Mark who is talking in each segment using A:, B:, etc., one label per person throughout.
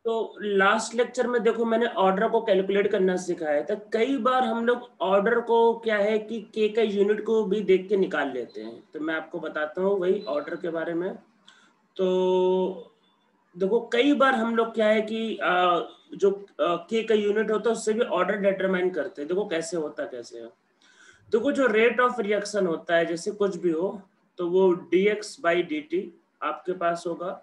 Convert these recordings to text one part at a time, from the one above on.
A: तो last lecture में देखो मैंने ऑर्डर को कैलकुलेट करना सिखाया था। कई बार हम लोग ऑर्डर को क्या है कि के का यूनिट को भी देख के निकाल लेते हैं, तो मैं आपको बताता हूँ वही ऑर्डर के बारे में। तो देखो कई बार हम लोग क्या है कि जो के का यूनिट होता है उससे भी ऑर्डर डिटरमाइन करते हैं। देखो कैसे होता कैसे है। देखो जो रेट ऑफ रिएक्शन होता है जैसे कुछ भी हो, तो वो dx बाई dt आपके पास होगा।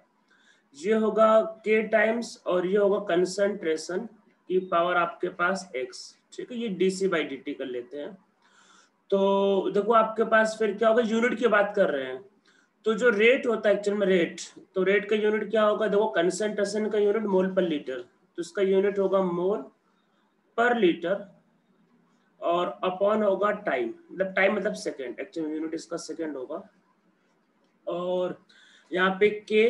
A: ये होगा k टाइम्स और ये होगा कंसंट्रेशन की पावर आपके पास x। ठीक है, ये dc बाई dt कर लेते हैं। तो देखो आपके पास फिर क्या होगा, यूनिट की बात कर रहे हैं। तो जो रेट होता है एक्चुअल में रेट, तो रेट का यूनिट क्या होगा, देखो कंसंट्रेशन का यूनिट मोल पर लीटर, तो इसका यूनिट होगा मोल पर लीटर और अपॉन होगा टाइम, मतलब टाइम मतलब सेकेंड, एक्चुअल यूनिट इसका सेकेंड होगा। और यहाँ पे के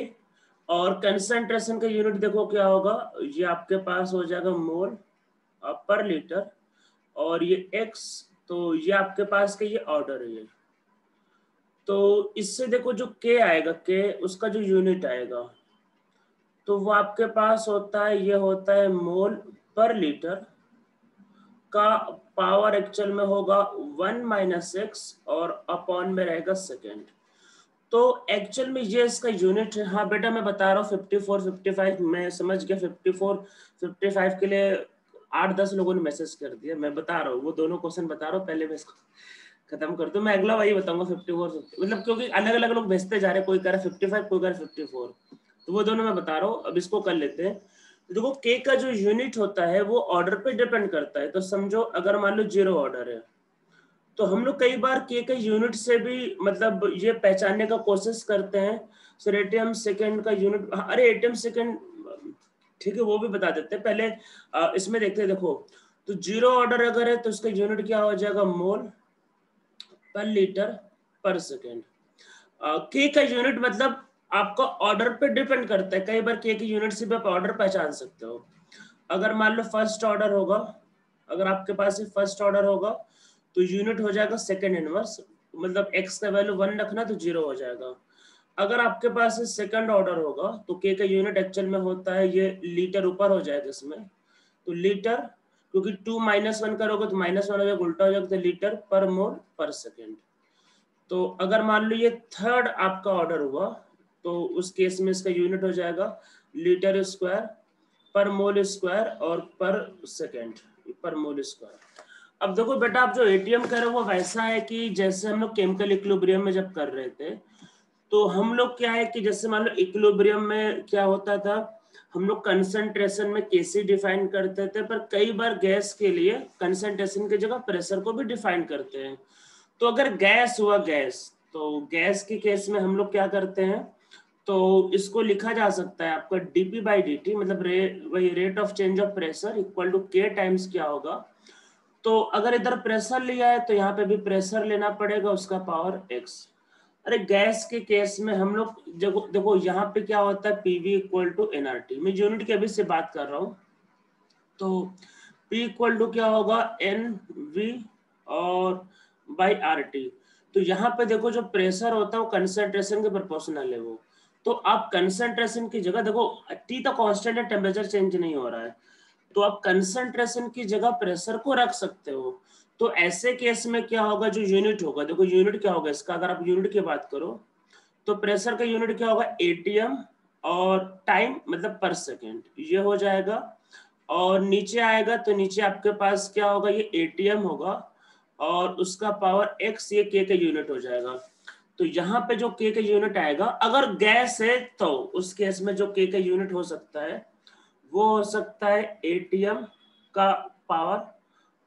A: और कंसंट्रेशन का यूनिट देखो क्या होगा, ये आपके पास हो जाएगा मोल पर लीटर और ये एक्स, तो ये आपके पास का ये ऑर्डर है ये। तो इससे देखो जो के आएगा, के उसका जो यूनिट आएगा तो वो आपके पास होता है, ये होता है मोल पर लीटर का पावर एक्चुअल में होगा 1 - और अपॉन में रहेगा सेकेंड। तो एक्चुअल में ये इसका यूनिट है। हाँ बेटा मैं बता रहा हूँ 54 55 मैं समझ गया। 54 55 के लिए 8-10 लोगों ने मैसेज कर दिया। मैं बता रहा हूँ वो दोनों क्वेश्चन बता रहा हूँ, पहले मैं इसको खत्म कर दूं। मैं अगला वही बताऊंगा 54 50, मतलब क्योंकि अलग अलग लोग भेजते जा रहे हैं, कोई कह रहा है 55 कोई कह रहा है 54, तो वो दोनों मैं बता रहा हूँ। अब इसको कर लेते हैं। तो देखो के का जो यूनिट होता है वो ऑर्डर पे डिपेंड करता है। तो समझो अगर मान लो 0 ऑर्डर है तो हम लोग कई बार के का यूनिट से भी मतलब ये पहचानने का कोशिश करते हैं। सर एटीएम सेकेंड का यूनिट, अरे एटीएम सेकेंड ठीक है वो भी बता देते हैं। पहले इसमें देखते हैं। देखो तो 0 ऑर्डर अगर है तो उसका यूनिट क्या हो जाएगा, मोल पर लीटर पर सेकेंड। के का यूनिट मतलब आपका ऑर्डर पे डिपेंड करता है। कई बार के की यूनिट से भी आप ऑर्डर पहचान सकते हो। अगर मान लो फर्स्ट ऑर्डर होगा, अगर आपके पास फर्स्ट ऑर्डर होगा तो यूनिट हो जाएगा सेकेंड इनवर्स, मतलब एक्स का वैल्यू 1 रखना तो 0 हो जाएगा। अगर आपके पास सेकंड ऑर्डर होगा तो के का यूनिट एक्चुअल में होता है ये लीटर, ऊपर हो जाएगा इसमें तो लीटर, क्योंकि 2 -1 करोगे तो -1 हो जाएगा, उल्टा हो जाएगा, तो लीटर पर मोल पर सेकेंड। तो अगर मान लो ये थर्ड आपका ऑर्डर हुआ तो उस केस में इसका यूनिट हो जाएगा लीटर स्क्वायर पर मोल स्क्वायर और पर सेकेंड पर मोल स्क्वायर। अब देखो बेटा आप जो एटीएम कर रहे हो वो वैसा है कि जैसे हम लोग केमिकल इक्विलिब्रियम में जब कर रहे थे तो हम लोग क्या है कि जैसे मान लो इक्विलिब्रियम में क्या होता था, हम लोग कंसंट्रेशन में कैसे डिफाइन करते थे, पर कई बार गैस के लिए कंसंट्रेशन की जगह प्रेशर को भी डिफाइन करते हैं। तो अगर गैस हुआ गैस, तो गैस के केस में हम लोग क्या करते हैं, तो इसको लिखा जा सकता है आपका डीपी बाई डी, मतलब वही rate of change of pressure equal to K times क्या होगा। तो अगर इधर प्रेशर लिया है तो यहाँ पे भी प्रेशर लेना पड़ेगा, उसका पावर एक्स। अरे गैस के केस में हम लोग देखो देखो यहाँ पे क्या होता है, पीवी इक्वल टू एनआरटी, मैं यूनिट के अभी से बात कर रहा हूँ। तो P इक्वल टू क्या होगा, एन वी और बाई आर टी। तो यहाँ पे देखो जो प्रेशर होता है वो कंसंट्रेशन के प्रोपोर्शनल है वो। तो आप कंसंट्रेशन की जगह देखो टी तो कांस्टेंट है, टेम्परेचर चेंज नहीं हो रहा है, तो आप कंसंट्रेशन की जगह प्रेशर को रख सकते हो। तो ऐसे केस में क्या होगा, जो यूनिट होगा, देखो यूनिट क्या होगा इसका, अगर आप यूनिट की बात करो तो प्रेशर का यूनिट क्या होगा, एटीएम और टाइम मतलब पर सेकेंड, ये हो जाएगा। और नीचे आएगा तो नीचे आपके पास क्या होगा, ये एटीएम होगा और उसका पावर एक्स, ये के का यूनिट हो जाएगा। तो यहाँ पे जो के का यूनिट आएगा, अगर गैस है तो उस केस में जो के का यूनिट हो सकता है वो हो सकता है एटीएम का पावर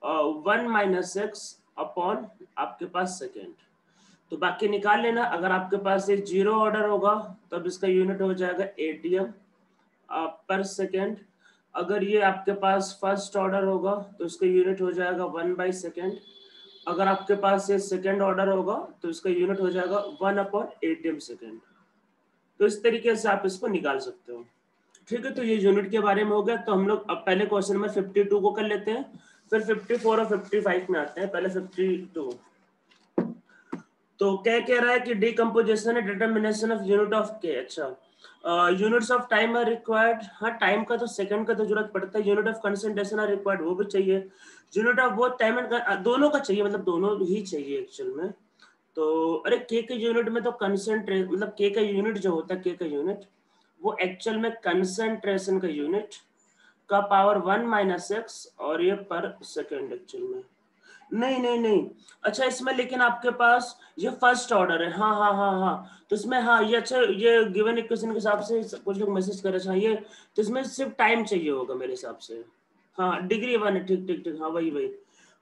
A: 1 - अपॉन आपके पास सेकेंड। तो बाकी निकाल लेना। अगर आपके पास ये 0 ऑर्डर होगा तब इसका यूनिट हो जाएगा एटीएम पर सेकेंड। अगर ये आपके पास फर्स्ट ऑर्डर होगा तो इसका यूनिट हो जाएगा 1/सेकेंड। अगर आपके पास ये सेकेंड ऑर्डर होगा तो इसका यूनिट हो जाएगा 1/एटीएम सेकेंड। तो इस तरीके से आप इसको निकाल सकते हो। ठीक है, तो ये यूनिट के बारे में हो गया। तो हम लोग अब पहले क्वेश्चन में 52 को कर लेते हैं, फिर 54 और 55 में आते हैं। पहले 52। तो क्या कह रहा है कि डिकम्पोजिशन है determination of unit of K. अच्छा, units of time are required, हाँ टाइम का तो सेकंड का तो जरूरत पड़ता है। Unit of concentration are required, वो भी चाहिए। Unit of both time and, दोनों का चाहिए, मतलब दोनों ही चाहिए एक्चुअल में। तो अरे के यूनिट में तो कंसंट्रेट, मतलब के का यूनिट जो होता है, के का यूनिट वो एक्चुअल में कंसंट्रेशन का यूनिट का पावर 1 माइनस एक्स, और ये पर सेकेंड एक्चुअल में। नहीं नहीं नहीं, अच्छा इसमें लेकिन आपके पास ये फर्स्ट ऑर्डर है, हाँ हाँ हाँ हाँ, तो इसमें हाँ ये अच्छा, ये गिवन इक्वेशन के हिसाब से कुछ लोग मैसेज कर रहे हैं, तो इसमें सिर्फ टाइम चाहिए होगा मेरे हिसाब से। हाँ डिग्री 1 है, ठीक ठीक ठीक, हाँ वही वही,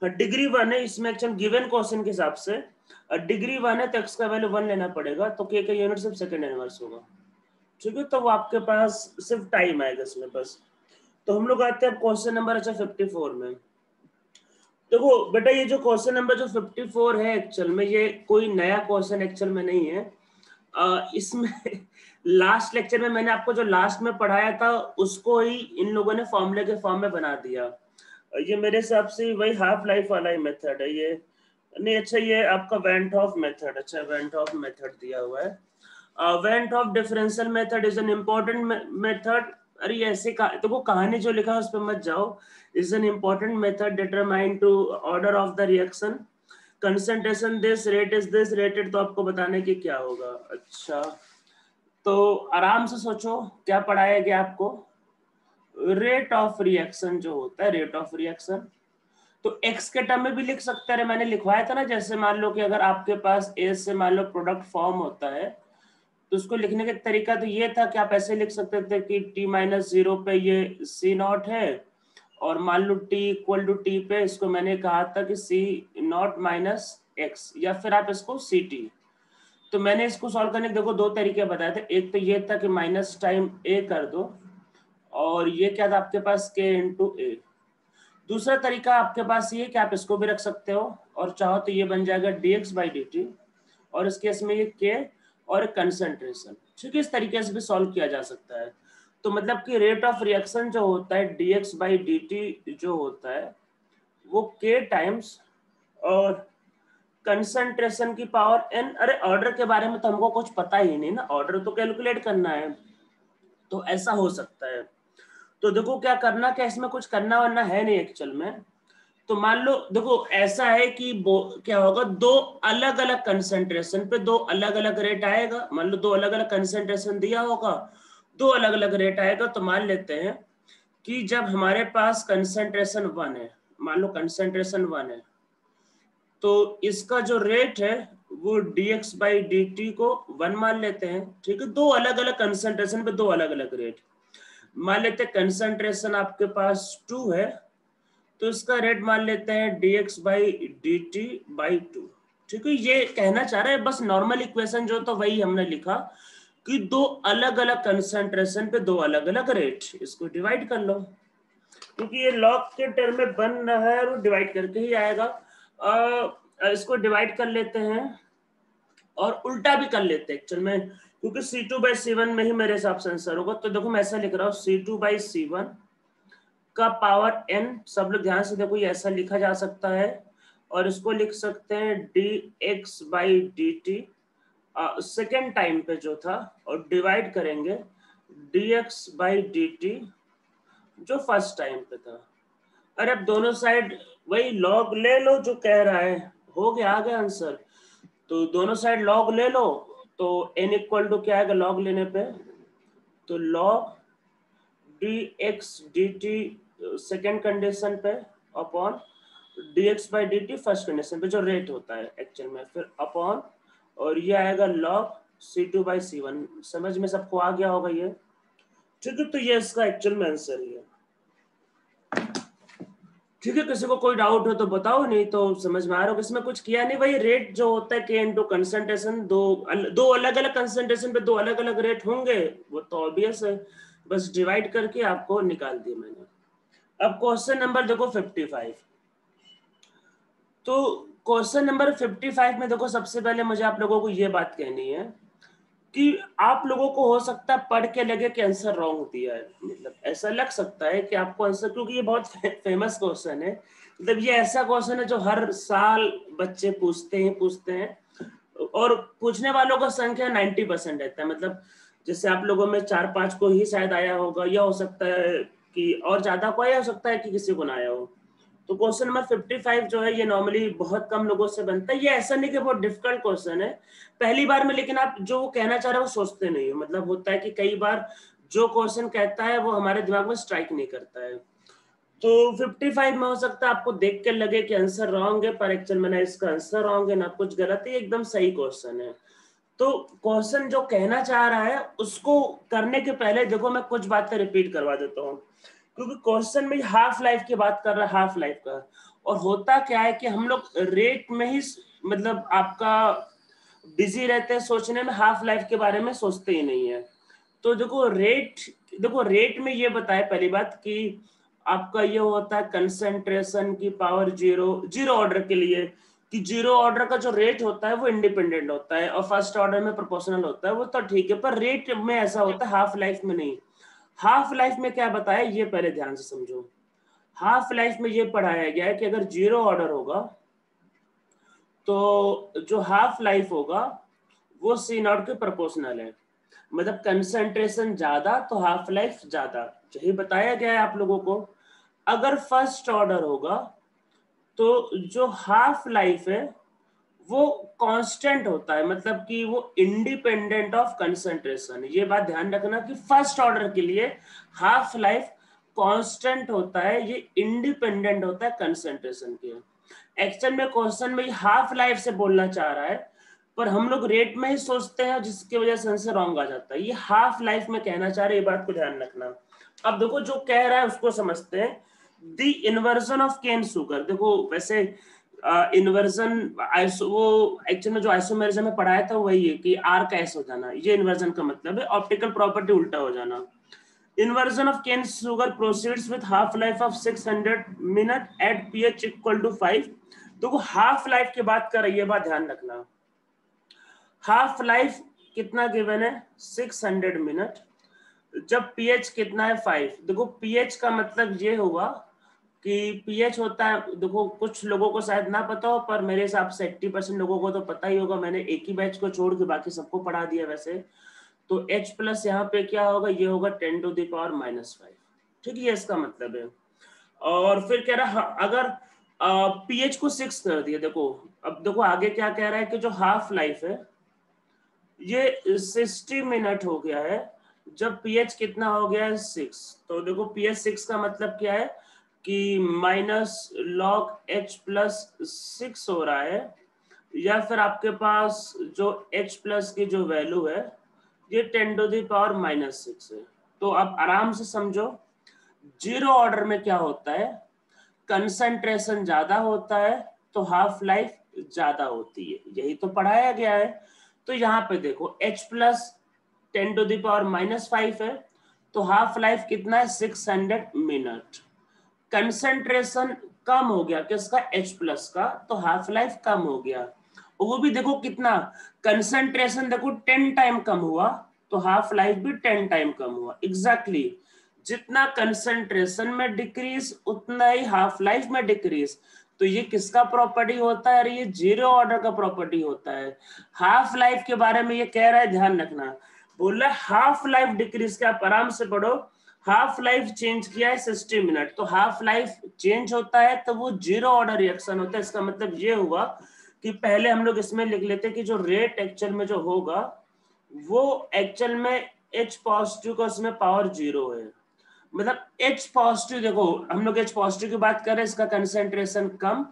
A: हाँ डिग्री 1 है इसमें एक्चुअल गिवन क्वेश्चन के हिसाब से। डिग्री 1 है तो एक्स का वैल्यू 1 लेना पड़ेगा, तो के का यूनिट सिर्फ सेकंड इनवर्स होगा, ठीक है। तो वो आपके पास सिर्फ टाइम आएगा इसमें बस। तो हम लोग आते हैं क्वेश्चन नंबर अच्छा 54 में। देखो बेटा ये जो क्वेश्चन नंबर जो 54 है एक्चुअल में, ये कोई नया क्वेश्चन एक्चुअल में नहीं है। इसमें लास्ट लेक्चर में मैंने आपको जो लास्ट में पढ़ाया था उसको ही इन लोगों ने फॉर्मूले के फॉर्म में बना दिया। ये मेरे हिसाब से वही हाफ लाइफ वाला ही मेथड है ये। नहीं अच्छा ये आपका वेंट ऑफ मेथड, अच्छा वेंट ऑफ मेथड दिया हुआ है। Went of differential method is an important method. अरे ऐसे देखो कहानी जो लिखा है उस पर मत जाओ। Is an important method determine to order of the reaction, concentration this, rate is this, rated, तो आपको बताने की क्या होगा। अच्छा तो आराम से सोचो क्या पढ़ाया गया आपको। रेट ऑफ रिएक्शन जो होता है, रेट ऑफ रिएक्शन तो एक्स के टर्म में भी लिख सकते हैं। मैंने लिखवाया था ना, जैसे मान लो कि अगर आपके पास ए से मान लो प्रोडक्ट फॉर्म होता है, तो उसको लिखने का तरीका तो ये था कि आप ऐसे लिख सकते थे कि t माइनस 0 पे ये सी नॉट है, और मान लो t इक्वल टू टी पे इसको मैंने कहा था कि सी नॉट माइनस एक्स, या फिर आप इसको सी टी। तो मैंने इसको सॉल्व करने के देखो दो तरीके बताए थे। एक तो ये था कि माइनस टाइम ए कर दो, और ये क्या था आपके पास के इंटू ए। दूसरा तरीका आपके पास ये कि आप इसको भी रख सकते हो, और चाहो तो ये बन जाएगा dx बाई डी टी, और इस केस में ये के और कंसंट्रेशन, ठीक है। इस तरीके से भी सॉल्व किया जा सकता है। तो मतलब कि रेट ऑफ रिएक्शन जो होता है dx बाई डी टी जो होता है वो k टाइम्स और कंसंट्रेशन की पावर n। अरे ऑर्डर के बारे में तो हमको कुछ पता ही नहीं ना, ऑर्डर तो कैलकुलेट करना है, तो ऐसा हो सकता है। तो देखो क्या करना, क्या इसमें कुछ करना वरना है नहीं एक्चुअल में। तो मान लो देखो ऐसा है कि क्या होगा, दो अलग अलग कंसंट्रेशन पे दो अलग अलग रेट आएगा। मान लो दो अलग अलग कंसंट्रेशन दिया होगा, दो अलग अलग रेट आएगा। तो मान लेते हैं कि जब हमारे पास कंसंट्रेशन 1 है, मान लो कंसंट्रेशन 1 है, तो इसका जो रेट है वो dx बाई डी टी को 1 मान लेते हैं, ठीक है। दो अलग अलग कंसंट्रेशन पे दो अलग अलग रेट मान लेते हैं। कंसंट्रेशन आपके पास 2 है, तो इसका रेट मान लेते हैं dx by d T by 2, ठीक है। ये कहना चाह रहा है बस नॉर्मल इक्वेशन जो तो वही हमने लिखा कि दो अलग अलग कंसंट्रेशन पे दो अलग अलग रेट, इसको डिवाइड कर लो, क्योंकि ये लॉग के टर्म में बन रहा है और डिवाइड करके ही आएगा। इसको डिवाइड कर लेते हैं और उल्टा भी कर लेते हैं एक्चुअल में, क्योंकि C2 बाई C1 में ही मेरे हिसाब से आंसर होगा। तो देखो मैं ऐसा लिख रहा हूँ C2 बाई C1 का पावर n, सब लोग ध्यान से देखो ये ऐसा लिखा जा सकता है, और इसको लिख सकते हैं dx by d T second time पे जो था, और डिवाइड करेंगे dx बाई डी टी जो फर्स्ट टाइम पे था। अरे अब दोनों साइड वही लॉग ले लो जो कह रहा है, हो गया आ गया आंसर। तो दोनों साइड लॉग ले लो, तो n इक्वल टू क्या आएगा लॉग लेने पे, तो log dx dt second condition पे upon dx by d t first condition पे जो रेट होता है एक्चुअल में, फिर अपॉन, और ये आएगा log C2 बाई C1। समझ में सबको आ गया होगा ये, ठीक है। तो ये इसका एक्चुअल में आंसर ही है, ठीक है। किसी को कोई डाउट हो तो बताओ, नहीं तो समझ में आ रहा हो। इसमें कुछ किया नहीं भाई, रेट जो होता है के इंटू कंसंट्रेशन, दो अलग अलग कंसंट्रेशन पे दो अलग अलग रेट होंगे, वो तो ऑब्वियस है, बस डिवाइड करके आपको निकाल दिया मैंने। अब क्वेश्चन नंबर देखो 55। तो क्वेश्चन नंबर 55 में देखो सबसे पहले मुझे आप लोगों को ये बात कहनी है कि आप लोगों को हो सकता है पढ़ के लगे कि आंसर रॉन्ग दिया है, मतलब ऐसा लग सकता है कि आपको आंसर, क्योंकि ये बहुत फेमस क्वेश्चन है, मतलब ये ऐसा क्वेश्चन है जो हर साल बच्चे पूछते हैं, और पूछने वालों का संख्या 90% रहता है। मतलब जैसे आप लोगों में 4-5 को ही शायद आया होगा, या हो सकता है कि और ज्यादा को आया, हो सकता है कि किसी को ना आया हो। तो क्वेश्चन नंबर 55 जो है ये नॉर्मली बहुत कम लोगों से बनता है। ये ऐसा नहीं कि बहुत डिफिकल्ट क्वेश्चन है पहली बार में, लेकिन आप जो कहना चाह रहे हो वो सोचते नहीं हो। मतलब होता है कि कई बार जो क्वेश्चन कहता है वो हमारे दिमाग में स्ट्राइक नहीं करता है। तो 55 में हो सकता है आपको देख के लगे कि आंसर रॉन्ग है, पर एक्चुअल में ना इसका आंसर रॉन्ग है ना कुछ गलत है, एकदम सही क्वेश्चन है। तो क्वेश्चन जो कहना चाह रहा है उसको करने के पहले देखो मैं कुछ बातें रिपीट करवा देता हूँ, क्योंकि क्वेश्चन में हाफ लाइफ की बात कर रहा है, हाफ लाइफ का। और होता क्या है कि हम लोग रेट में ही मतलब आपका बिजी रहते हैं सोचने में, हाफ लाइफ के बारे में सोचते ही नहीं है। तो देखो रेट में ये बताए पहली बात कि आपका ये होता है कंसंट्रेशन की पावर जीरो ऑर्डर के लिए, कि जीरो ऑर्डर का जो रेट होता है वो इंडिपेंडेंट होता है और फर्स्ट ऑर्डर में प्रोपोर्शनल होता है, वो तो ठीक है, पर रेट में ऐसा होता है, हाफ लाइफ में नहीं। हाफ लाइफ में क्या बताया ये पहले ध्यान से समझो। हाफ लाइफ में ये पढ़ाया गया है कि अगर जीरो ऑर्डर होगा तो जो हाफ लाइफ होगा वो सी नॉट के प्रोपोर्शनल है। मतलब कंसंट्रेशन ज्यादा तो हाफ लाइफ ज्यादा, यही बताया गया है आप लोगों को। अगर फर्स्ट ऑर्डर होगा तो जो हाफ लाइफ है वो कांस्टेंट होता है, मतलब कि वो इंडिपेंडेंट ऑफ कंसंट्रेशन। ये बात ध्यान रखना कि फर्स्ट ऑर्डर के लिए हाफ लाइफ कांस्टेंट होता है, ये इंडिपेंडेंट होता है कंसंट्रेशन के। एक्चुअल में क्वेश्चन में हाफ लाइफ से बोलना चाह रहा है, पर हम लोग रेट में ही सोचते हैं जिसकी वजह से आंसर रॉन्ग आ जाता है। ये हाफ लाइफ में कहना चाह रहे हैं, ये बात को ध्यान रखना। अब देखो जो कह रहा है उसको समझते हैं। The inversion of cane sugar, देखो वैसे इन्वर्जन वो एक्चुअल में जो आइसोमेरिज्म में पढ़ाया था वही है कि आर का एस हो जाना, ये इन्वर्जन का मतलब है, ऑप्टिकल प्रॉपर्टी उल्टा हो जाना। Inversion of cane sugar proceeds with half life of 600 minute at pH equal to 5। तो हाफ लाइफ की बात कर रही है, बात ध्यान रखना। हाफ लाइफ कितना गिवन है 600 मिनट, जब पीएच कितना है 5। देखो पीएच का मतलब ये हुआ कि पीएच होता है, देखो कुछ लोगों को शायद ना पता हो पर मेरे हिसाब से 80% लोगों को तो पता ही होगा, मैंने एक ही बैच को छोड़ के बाकी सबको पढ़ा दिया वैसे। तो H प्लस यहाँ पे क्या होगा, ये होगा 10⁻⁻⁵, ठीक है, इसका मतलब है। और फिर कह रहा अगर पीएच को 6 कर दिया, देखो अब देखो आगे क्या कह रहा है कि जो हाफ लाइफ है ये 60 मिनट हो गया है जब पीएच कितना हो गया है 6। तो देखो पीएच 6 का मतलब क्या है कि माइनस लॉग H प्लस 6 हो रहा है, या फिर आपके पास जो H प्लस की जो वैल्यू है ये 10⁻⁻6 है। तो आप आराम से समझो, जीरो ऑर्डर में क्या होता है, कंसंट्रेशन ज्यादा होता है तो हाफ लाइफ ज्यादा होती है, यही तो पढ़ाया गया है। तो यहाँ पे देखो H प्लस 10⁻⁻5 है तो हाफ लाइफ कितना है 600 मिनट। कंसंट्रेशन कम हो गया किसका, H प्लस का, तो हाफ लाइफ कम हो गया। वो भी देखो कितना, कंसंट्रेशन देखो 10 टाइम कम हुआ तो हाफ लाइफ भी 10 टाइम कम हुआ। एग्जैक्टली जितना कंसंट्रेशन में डिक्रीज उतना ही हाफ लाइफ में डिक्रीज। तो ये किसका प्रॉपर्टी होता है, ये जीरो ऑर्डर का प्रॉपर्टी होता है। हाफ लाइफ के बारे में ये कह रहा है, ध्यान रखना, बोल रहा है हाफ लाइफ डिक्रीज के, आप आराम से पढ़ो। हाफ लाइफ चेंज किया है 60 मिनट, तो हाफ लाइफ चेंज होता है तो वो जीरो ऑर्डर रिएक्शन होता है। इसका मतलब ये हुआ कि पहले हम लोग इसमें लिख लेते कि जो रेट एक्चुअल में जो होगा वो एक्चुअल में H पॉजिटिव का उसमें पावर 0 है। मतलब H पॉजिटिव, देखो हम लोग H पॉजिटिव की बात कर रहे हैं, इसका कंसंट्रेशन कम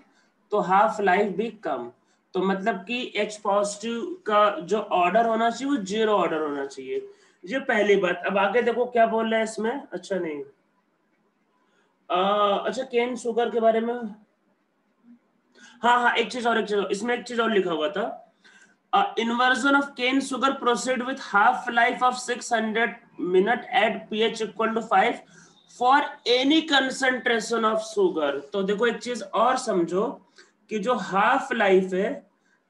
A: तो हाफ लाइफ भी कम। तो मतलब कि H पॉजिटिव का जो ऑर्डर होना चाहिए वो 0 ऑर्डर होना चाहिए, ये पहली बात। अब आगे देखो क्या बोल रहा है इसमें, अच्छा नहीं अच्छा केन शुगर के बारे में, हाँ एक चीज और, इसमें एक चीज और लिखा हुआ था, inversion of cane sugar proceed with half life of 600 minute at pH equal to 5 for any concentration of sugar। तो देखो एक चीज और समझो कि जो हाफ लाइफ है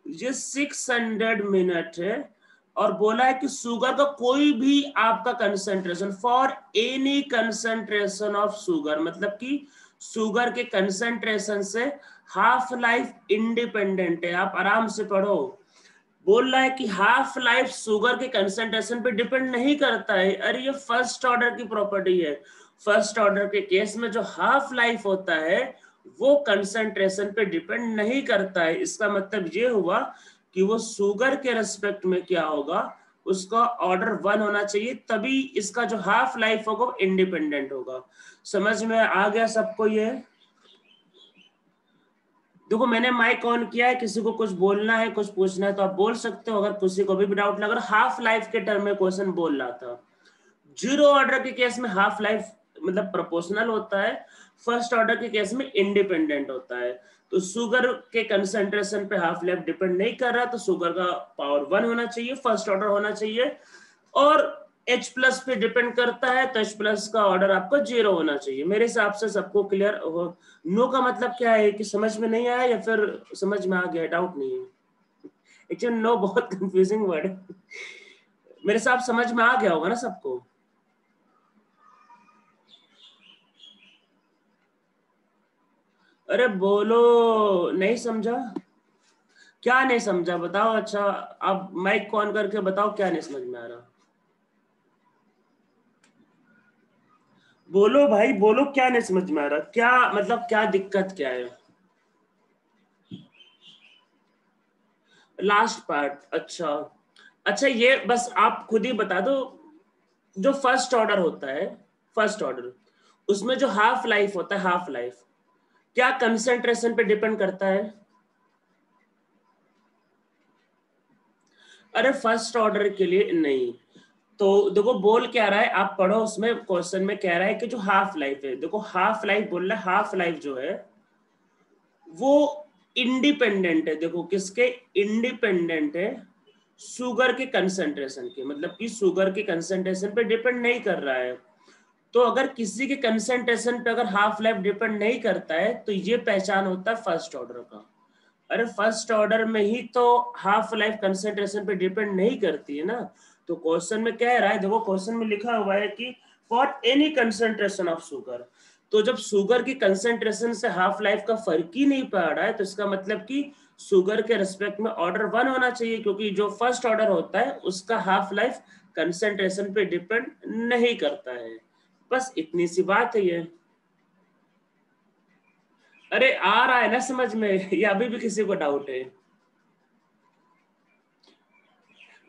A: ये 600 मिनट है, और बोला है कि शुगर का कोई भी आपका concentration, for any concentration of sugar, मतलब कि शुगर के कंसंट्रेशन से हाफ लाइफ इंडिपेंडेंट है। आप आराम से पढ़ो, बोल रहा है कि हाफ लाइफ शुगर के कंसंट्रेशन पे डिपेंड नहीं करता है। अरे ये फर्स्ट ऑर्डर की प्रॉपर्टी है। फर्स्ट ऑर्डर के केस में जो हाफ लाइफ होता है वो कंसंट्रेशन पे डिपेंड नहीं करता है। इसका मतलब ये हुआ कि वो शुगर के रेस्पेक्ट में क्या होगा, उसका ऑर्डर 1 होना चाहिए, तभी इसका जो हाफ लाइफ होगा इंडिपेंडेंट होगा। समझ में आ गया सबको? ये देखो मैंने माइक ऑन किया है, किसी को कुछ बोलना है, कुछ पूछना है तो आप बोल सकते हो। अगर किसी को भी डाउट लग रहा, हाफ लाइफ के टर्म में क्वेश्चन बोल रहा था। जीरो ऑर्डर के केस में हाफ लाइफ मतलब प्रोपोर्शनल होता है, फर्स्ट ऑर्डर के केस में इंडिपेंडेंट होता है। तो शुगर के कंसंट्रेशन पे हाफ लाइफ डिपेंड नहीं कर रहा, तो शुगर का पावर 1 होना चाहिए, फर्स्ट ऑर्डर होना चाहिए। और H प्लस पे डिपेंड करता है तो H प्लस का ऑर्डर आपको 0 होना चाहिए। मेरे हिसाब से सबको क्लियर हो। नो का मतलब क्या है कि समझ में नहीं आया या फिर समझ में आ गया? डाउट नहीं है। एक्चुअली नो बहुत कंफ्यूजिंग वर्ड है। मेरे हिसाब समझ में आ गया होगा ना सबको? अरे बोलो, नहीं समझा? क्या नहीं समझा बताओ। अच्छा आप माइक ऑन करके बताओ क्या नहीं समझ में आ रहा। बोलो भाई बोलो, क्या नहीं समझ में आ रहा? क्या मतलब क्या दिक्कत क्या है? Last part? अच्छा अच्छा, ये बस आप खुद ही बता दो। जो फर्स्ट ऑर्डर होता है, फर्स्ट ऑर्डर, उसमें जो हाफ लाइफ होता है, हाफ लाइफ क्या कंसंट्रेशन पे डिपेंड करता है? अरे फर्स्ट ऑर्डर के लिए नहीं। तो देखो बोल क्या रहा है, आप पढ़ो, उसमें क्वेश्चन में कह रहा है कि जो हाफ लाइफ है, देखो हाफ लाइफ बोल रहा है, हाफ लाइफ जो है वो इंडिपेंडेंट है। देखो किसके इंडिपेंडेंट है? शुगर के कंसंट्रेशन के, मतलब कि शुगर के कंसंट्रेशन पे डिपेंड नहीं कर रहा है। तो अगर किसी के कंसंट्रेशन पे अगर हाफ लाइफ डिपेंड नहीं करता है तो ये पहचान होता है फर्स्ट ऑर्डर का। अरे फर्स्ट ऑर्डर में ही तो हाफ लाइफ कंसंट्रेशन पे डिपेंड नहीं करती है ना। तो क्वेश्चन में कह रहा है, देखो क्वेश्चन में लिखा हुआ है कि for any concentration of sugar. तो जब शुगर की कंसंट्रेशन से हाफ लाइफ का फर्क ही नहीं पड़ रहा है तो इसका मतलब कि शुगर के रिस्पेक्ट में ऑर्डर 1 होना चाहिए, क्योंकि जो फर्स्ट ऑर्डर होता है उसका हाफ लाइफ कंसंट्रेशन पे डिपेंड नहीं करता है। बस इतनी सी बात है ये। अरे आ रहा है ना समझ में, या अभी भी किसी को डाउट है?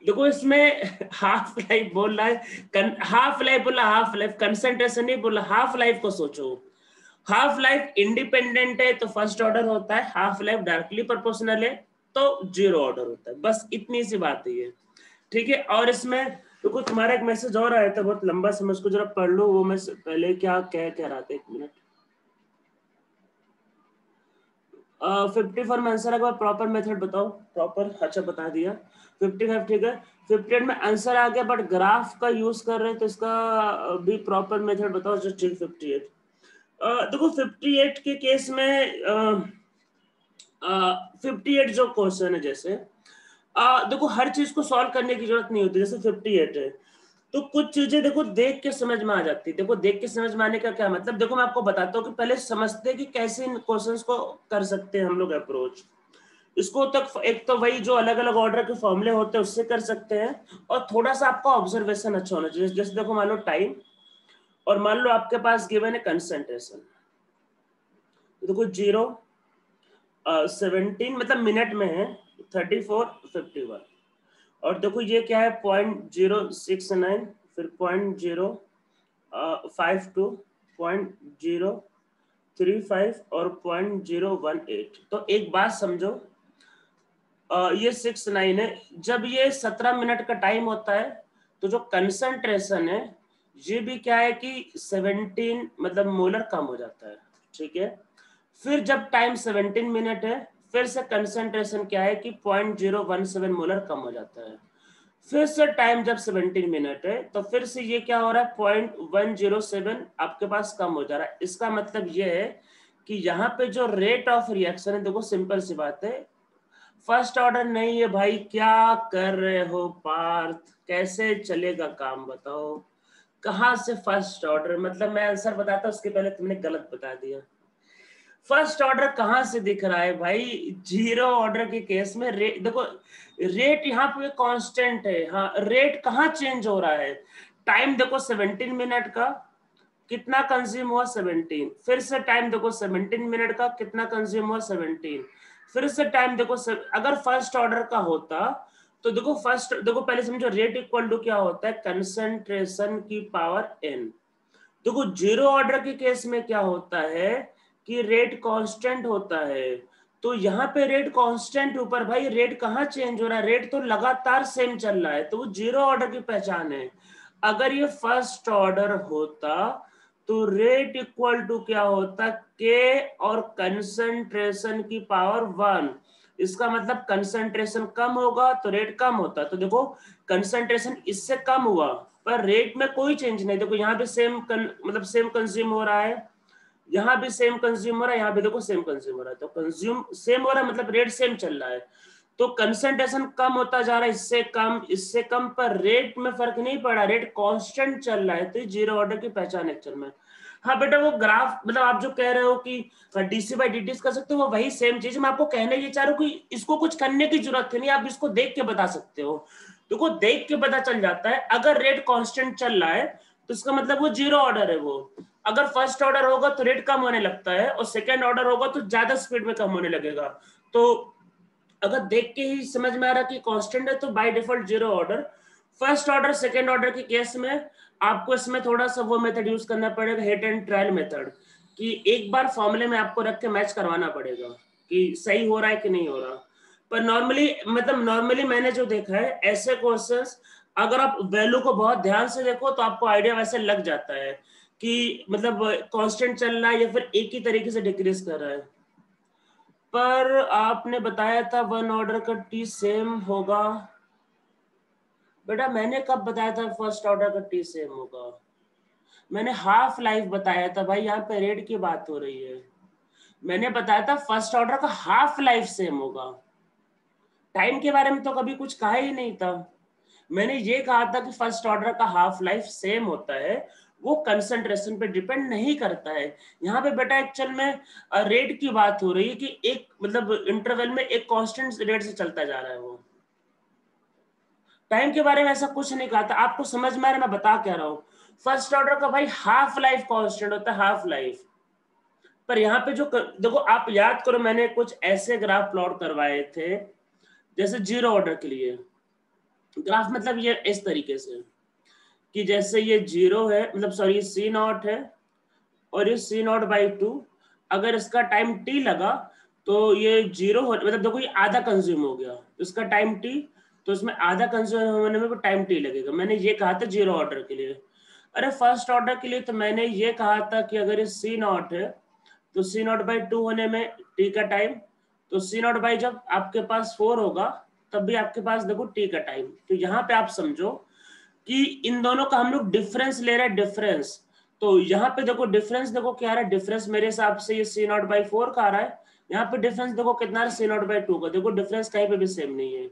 A: देखो इसमें हाफ लाइफ बोल रहा है, हाफ लाइफ बोला, हाफ लाइफ कंसंट्रेशन नहीं बोला, हाफ लाइफ को सोचो। हाफ लाइफ इंडिपेंडेंट है तो फर्स्ट ऑर्डर होता है, हाफ लाइफ डायरेक्टली प्रोपोर्शनल है तो 0 ऑर्डर होता है। बस इतनी सी बात है ये, ठीक है। और इसमें देखो तुम्हारा एक मैसेज और आया था बहुत लंबा, समझ को जरा पढ़ लो। वो मैं पहले क्या कह रहा था, 1 मिनट। 54 में आंसर आएगा, प्रॉपर मेथड बताओ। प्रॉपर, अच्छा बता दिया। 55 ठीक है। 58 में आंसर आ गया बट ग्राफ का यूज कर रहे हैं तो इसका भी प्रॉपर मेथड बताओ। जो 58 देखो 58 के केस में 58 जो क्वेश्चन है, जैसे देखो हर चीज को सॉल्व करने की जरूरत नहीं होती। जैसे 58 है तो कुछ चीजें देखो देख के समझ में आ जाती है। देखो देख के समझ में आने का क्या मतलब, देखो मैं आपको बताता हूँ कि पहले समझते हैं कि कैसे इन क्वेश्चंस को कर सकते हैं हम लोग अप्रोच। इसको तक एक तो वही जो अलग अलग ऑर्डर के फॉर्मूले होते हैं उससे कर सकते हैं, और थोड़ा सा आपका ऑब्जर्वेशन अच्छा होना चाहिए। जैसे देखो मान लो टाइम, और मान लो आपके पास गिवन है कंसंट्रेशन। देखो 0 17 मतलब मिनट में है, 34 51। और देखो ये क्या है 0.069, फिर 0.052, 0.035 और 0.018। तो एक बात समझो, ये 69 है। जब ये 17 मिनट का टाइम होता है तो जो कंसंट्रेशन है ये भी क्या है कि 17 मतलब मोलर कम हो जाता है, ठीक है। फिर जब टाइम 17 मिनट है फिर से कंसंट्रेशन क्या है कि 0.017 मोलर कम हो जाता है। फिर से टाइम जब 17 मिनट है तो फिर से ये क्या हो रहा है 0.107 आपके पास कम हो जा रहा है। इसका मतलब ये है कि यहाँ पे जो रेट ऑफ रिएक्शन है, देखो सिंपल सी बात है, फर्स्ट ऑर्डर नहीं है भाई। क्या कर रहे हो पार्थ, कैसे चलेगा काम बताओ? कहाँ से फर्स्ट ऑर्डर? मतलब मैं आंसर बताता उसके पहले तुमने गलत बता दिया। फर्स्ट ऑर्डर कहां से दिख रहा है भाई? जीरो ऑर्डर के केस में रेट देखो, रेट यहाँ पे कांस्टेंट है। हाँ, रेट कहाँ चेंज हो रहा है? टाइम देखो 17 मिनट का कितना कंज्यूम हुआ 17, फिर से टाइम देखो 17 मिनट का कितना कंज्यूम हुआ 17, फिर से टाइम देखो अगर फर्स्ट ऑर्डर का होता तो देखो फर्स्ट देखो पहले समझो रेट इक्वल टू क्या होता है, कंसंट्रेशन की पावर n। देखो जीरो ऑर्डर के केस में क्या होता है कि रेट कांस्टेंट होता है, तो यहाँ पे रेट कांस्टेंट ऊपर भाई रेट कहाँ चेंज हो रहा है? रेट तो लगातार सेम चल रहा है, तो वो जीरो ऑर्डर की पहचान है। अगर ये फर्स्ट ऑर्डर होता तो रेट इक्वल टू क्या होता, के और कंसंट्रेशन की पावर 1। इसका मतलब कंसंट्रेशन कम होगा तो रेट कम होता। तो देखो कंसंट्रेशन इससे कम हुआ पर रेट में कोई चेंज नहीं। देखो यहाँ पे सेम मतलब सेम कंज्यूम हो रहा है, यहाँ भी सेम कंज्यूम हो रहा है, यहाँ पे देखो सेम कंज्यूम हो रहा है, तो कंज्यूम सेम हो रहा है मतलब रेट सेम चल रहा है। तो कंसंट्रेशन कम होता जा रहा है, इससे कम पर रेट में फर्क नहीं पड़ा, रेट कांस्टेंट चल रहा है, तो जीरो ऑर्डर की पहचान एक्चुअल में। हाँ बेटा वो ग्राफ मतलब आप जो कह रहे हो कि डीसी बाई डी कर सकते हो, वो वही सेम चीज मैं आपको कहने ये चाह रहा हूँ कि इसको कुछ करने की जरूरत नहीं, आप इसको देख के बता सकते हो। देखो देख के पता चल जाता है, अगर रेट कांस्टेंट चल रहा है तो इसका मतलब वो जीरो ऑर्डर है। वो अगर फर्स्ट ऑर्डर होगा तो रेट कम होने लगता है और सेकेंड ऑर्डर होगा तो ज्यादा स्पीड में कम होने लगेगा। तो अगर देख के ही समझ में आ रहा कि कांस्टेंट है तो by default zero order. First order second order के केस में आपको इसमें थोड़ा सा वो मेथड यूज करना पड़ेगा, हिट एंड ट्रायल मेथड, कि एक बार फॉर्मूले में आपको रख के मैच करवाना पड़ेगा कि सही हो रहा है कि नहीं हो रहा। पर नॉर्मली मैंने जो देखा है ऐसे क्वेश्चंस अगर आप वैल्यू को बहुत ध्यान से देखो तो आपको आइडिया वैसे लग जाता है कि मतलब कांस्टेंट चल रहा है या फिर एक ही तरीके से डिक्रीज कर रहा है। पर आपने बताया था वन ऑर्डर का टी सेम होगा। बेटा मैंने कब बताया था फर्स्ट ऑर्डर का टी सेम होगा? मैंने हाफ लाइफ बताया था भाई, यहाँ पे रेट की बात हो रही है। मैंने बताया था फर्स्ट ऑर्डर का हाफ लाइफ सेम होगा, टाइम के बारे में तो कभी कुछ कहा ही नहीं था। मैंने ये कहा था कि फर्स्ट ऑर्डर का हाफ लाइफ सेम होता है, वो कंसंट्रेशन पे डिपेंड नहीं करता है। यहाँ पे बेटा एक्चुअल में रेट की बात हो रही है कि एक मतलब इंटरवल में एक कांस्टेंट रेट से चलता जा रहा है। वो टाइम के बारे में ऐसा कुछ नहीं कहा था, आपको समझ में आ रहा है मैं बता क्या रहा हूँ? फर्स्ट ऑर्डर का भाई हाफ लाइफ कांस्टेंट होता है, हाफ लाइफ। पर यहाँ पे जो देखो आप याद करो मैंने कुछ ऐसे ग्राफ प्लॉट करवाए थे जैसे जीरो ऑर्डर के लिए। ग्राफ मतलब ये इस तरीके से कि जैसे ये जीरो है मतलब सॉरी सी नॉट है और ये सी नॉट बाई 2, अगर इसका टाइम टी लगा तो ये जीरो हो मतलब देखो ये आधा कंज्यूम हो गया, इसका टाइम टी, तो इसमें आधा कंज्यूम होने में टाइम टी लगेगा। मैंने ये कहा था जीरो ऑर्डर के लिए। अरे फर्स्ट ऑर्डर के लिए तो मैंने ये कहा था कि अगर ये सी नॉट है तो सी नॉट बाई 2 होने में टी का टाइम, तो सी नॉट बाई जब आपके पास 4 होगा तब भी आपके पास देखो टी का टाइम। तो यहाँ पे आप समझो कि इन दोनों का हम लोग डिफरेंस ले रहे हैं, डिफरेंस। तो यहाँ पे देखो डिफरेंस देखो क्या आ रहा है, डिफरेंस मेरे हिसाब से ये सी नॉट बाई 4 का आ रहा है। यहाँ पे डिफरेंस देखो कितना है, सी नॉट बाई 2 का। देखो डिफरेंस कहीं पे भी सेम नहीं है।